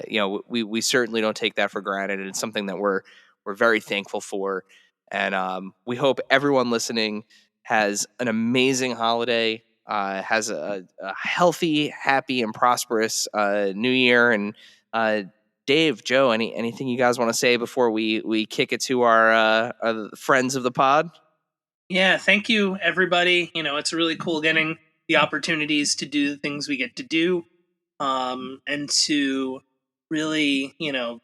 [SPEAKER 5] you know, we certainly don't take that for granted. And it's something that we're very thankful for, and we hope everyone listening has an amazing holiday, has a healthy, happy, and prosperous new year. And Dave, Joe, anything you guys want to say before we kick it to our friends of the pod?
[SPEAKER 6] Yeah, thank you, everybody. You know, it's really cool getting the opportunities to do the things we get to do, and to really, you know,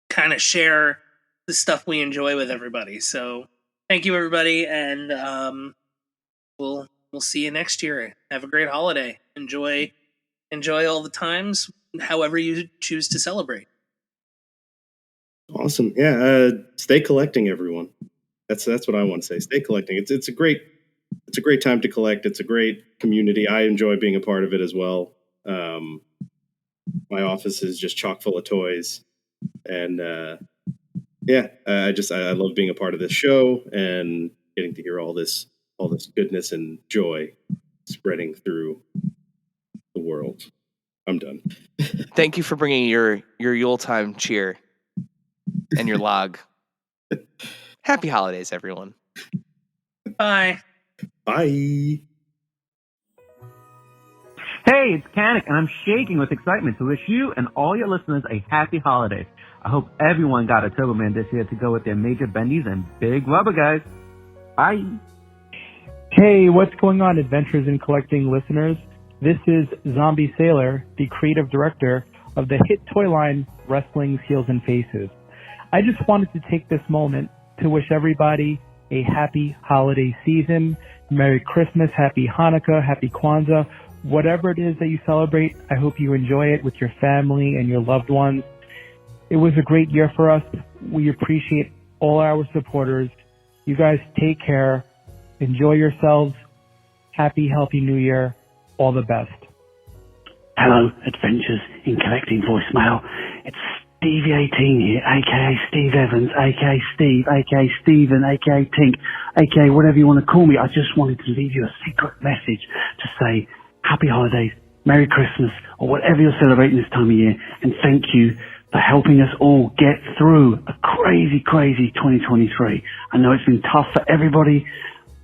[SPEAKER 6] kind of share the stuff we enjoy with everybody. So thank you, everybody, and we'll see you next year. Have a great holiday. Enjoy all the times, however you choose to celebrate.
[SPEAKER 7] Awesome. Yeah. Stay collecting, everyone. That's what I want to say. Stay collecting. It's a great time to collect. It's a great community. I enjoy being a part of it as well. My office is just chock full of toys, and yeah, I love being a part of this show and getting to hear all this goodness and joy spreading through the world. I'm done.
[SPEAKER 5] Thank you for bringing your Yuletime cheer and your log. Happy holidays, everyone.
[SPEAKER 6] Bye.
[SPEAKER 7] Bye.
[SPEAKER 11] Hey, it's Kanik, and I'm shaking with excitement to wish you and all your listeners a happy holiday. I hope everyone got a Turbo Man this year to go with their major bendies and big rubber guys. Bye.
[SPEAKER 12] Hey, what's going on, Adventures in Collecting listeners? This is Zombie Sailor, the creative director of the hit toy line Wrestling's Heels and Faces. I just wanted to take this moment to wish everybody a happy holiday season. Merry Christmas, Happy Hanukkah, Happy Kwanzaa. Whatever it is that you celebrate, I hope you enjoy it with your family and your loved ones. It was a great year for us. We appreciate all our supporters. You guys take care. Enjoy yourselves. Happy, healthy New Year. All the best.
[SPEAKER 13] Hello, Adventures in Collecting voicemail. It's Stevie 18 here, aka Steve Evans, aka Steve, aka Steven, aka Tink, aka whatever you want to call me. I just wanted to leave you a secret message to say happy holidays, Merry Christmas, or whatever you're celebrating this time of year, and thank you for helping us all get through a crazy, crazy 2023. I know it's been tough for everybody,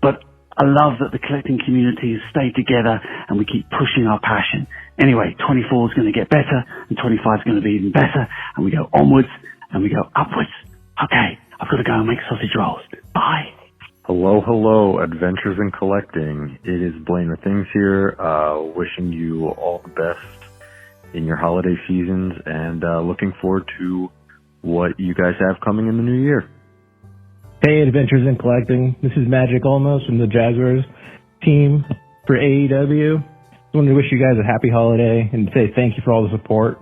[SPEAKER 13] but I love that the collecting community has stayed together and we keep pushing our passion. Anyway, 24 is going to get better and 25 is going to be even better, and we go onwards and we go upwards. Okay, I've got to go and make sausage rolls. Bye.
[SPEAKER 14] Hello, Adventures in Collecting. It is Blaine the Things here, wishing you all the best in your holiday seasons and looking forward to what you guys have coming in the new year.
[SPEAKER 15] Hey, Adventures in Collecting. This is Magic Olmos from the Jazzwares team for AEW. I wanted to wish you guys a happy holiday and say thank you for all the support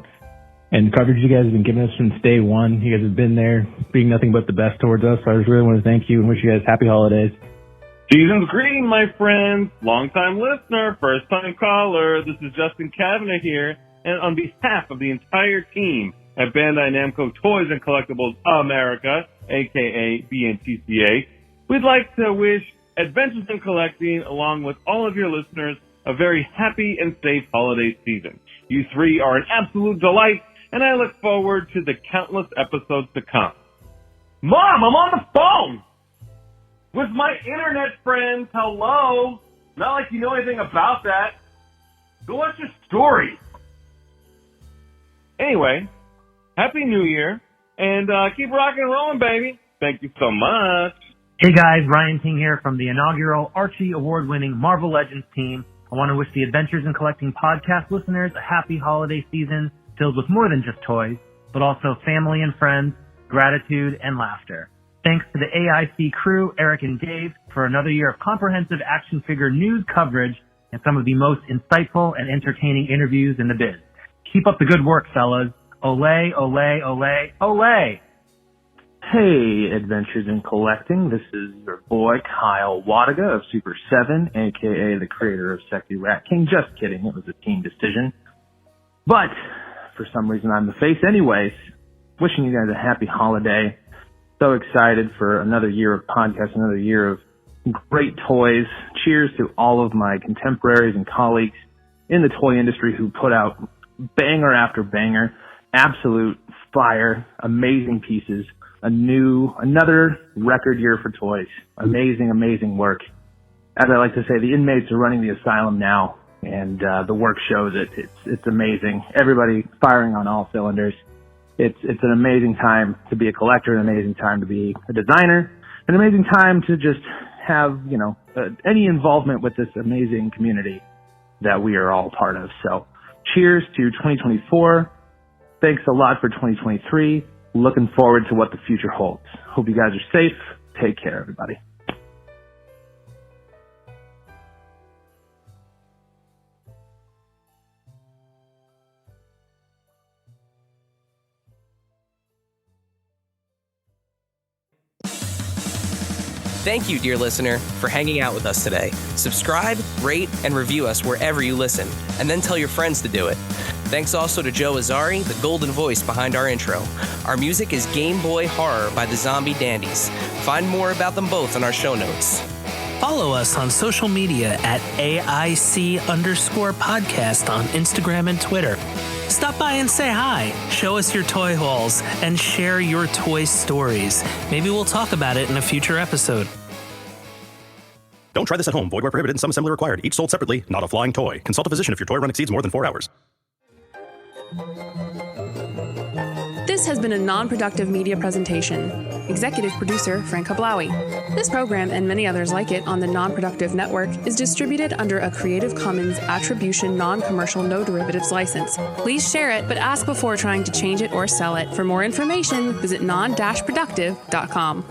[SPEAKER 15] and coverage you guys have been giving us since day one. You guys have been there, being nothing but the best towards us. So I just really want to thank you and wish you guys happy holidays.
[SPEAKER 16] Season's greeting, my friends. Long-time listener, first-time caller. This is Justin Kavanagh here. And on behalf of the entire team at Bandai Namco Toys and Collectibles America, a.k.a. BNTCA, we'd like to wish Adventures in Collecting, along with all of your listeners, a very happy and safe holiday season. You three are an absolute delight, and I look forward to the countless episodes to come. Mom, I'm on the phone with my internet friends. Hello. Not like you know anything about that. Go watch your story. Anyway, Happy New Year, and keep rocking and rolling, baby. Thank you so much.
[SPEAKER 11] Hey guys, Ryan Ting here from the inaugural Archie Award-winning Marvel Legends team. I want to wish the Adventures in Collecting podcast listeners a happy holiday season filled with more than just toys, but also family and friends, gratitude, and laughter. Thanks to the AIC crew, Eric and Dave, for another year of comprehensive action figure news coverage and some of the most insightful and entertaining interviews in the biz. Keep up the good work, fellas. Olay, olay, olay, olay.
[SPEAKER 17] Hey, Adventures in Collecting. This is your boy, Kyle Wadaga of Super 7, a.k.a. the creator of Sexy Rat King. Just kidding. It was a team decision. But for some reason, I'm the face anyways. Wishing you guys a happy holiday. So excited for another year of podcasts, another year of great toys. Cheers to all of my contemporaries and colleagues in the toy industry who put out banger after banger, absolute fire, amazing pieces, another record year for toys. Amazing, amazing work. As I like to say, the inmates are running the asylum now, and the work shows it. It's amazing. Everybody firing on all cylinders. It's an amazing time to be a collector, an amazing time to be a designer, an amazing time to just have, any involvement with this amazing community that we are all part of. So cheers to 2024. Thanks a lot for 2023. Looking forward to what the future holds. Hope you guys are safe. Take care, everybody.
[SPEAKER 10] Thank you, dear listener, for hanging out with us today. Subscribe, rate, and review us wherever you listen, and then tell your friends to do it. Thanks also to Joe Azzari, the golden voice behind our intro. Our music is Game Boy Horror by the Zombie Dandies. Find more about them both in our show notes.
[SPEAKER 18] Follow us on social media at AIC_podcast on Instagram and Twitter. Stop by and say hi, show us your toy hauls, and share your toy stories. Maybe we'll talk about it in a future episode.
[SPEAKER 4] Don't try this at home. Void where prohibited and some assembly required. Each sold separately, not a flying toy. Consult a physician if your toy run exceeds more than 4 hours.
[SPEAKER 19] This has been a non-productive media presentation. Executive producer Frank Hablawi. This program and many others like it on the Non-Productive Network is distributed under a Creative Commons Attribution Non-Commercial No Derivatives license. Please share it, but ask before trying to change it or sell it. For more information, visit non-productive.com.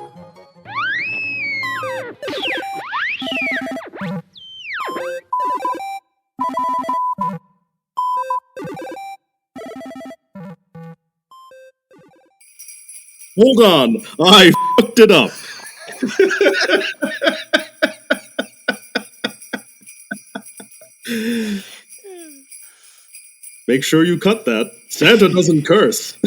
[SPEAKER 3] Hold on, I fucked it up. Make sure you cut that. Santa doesn't curse.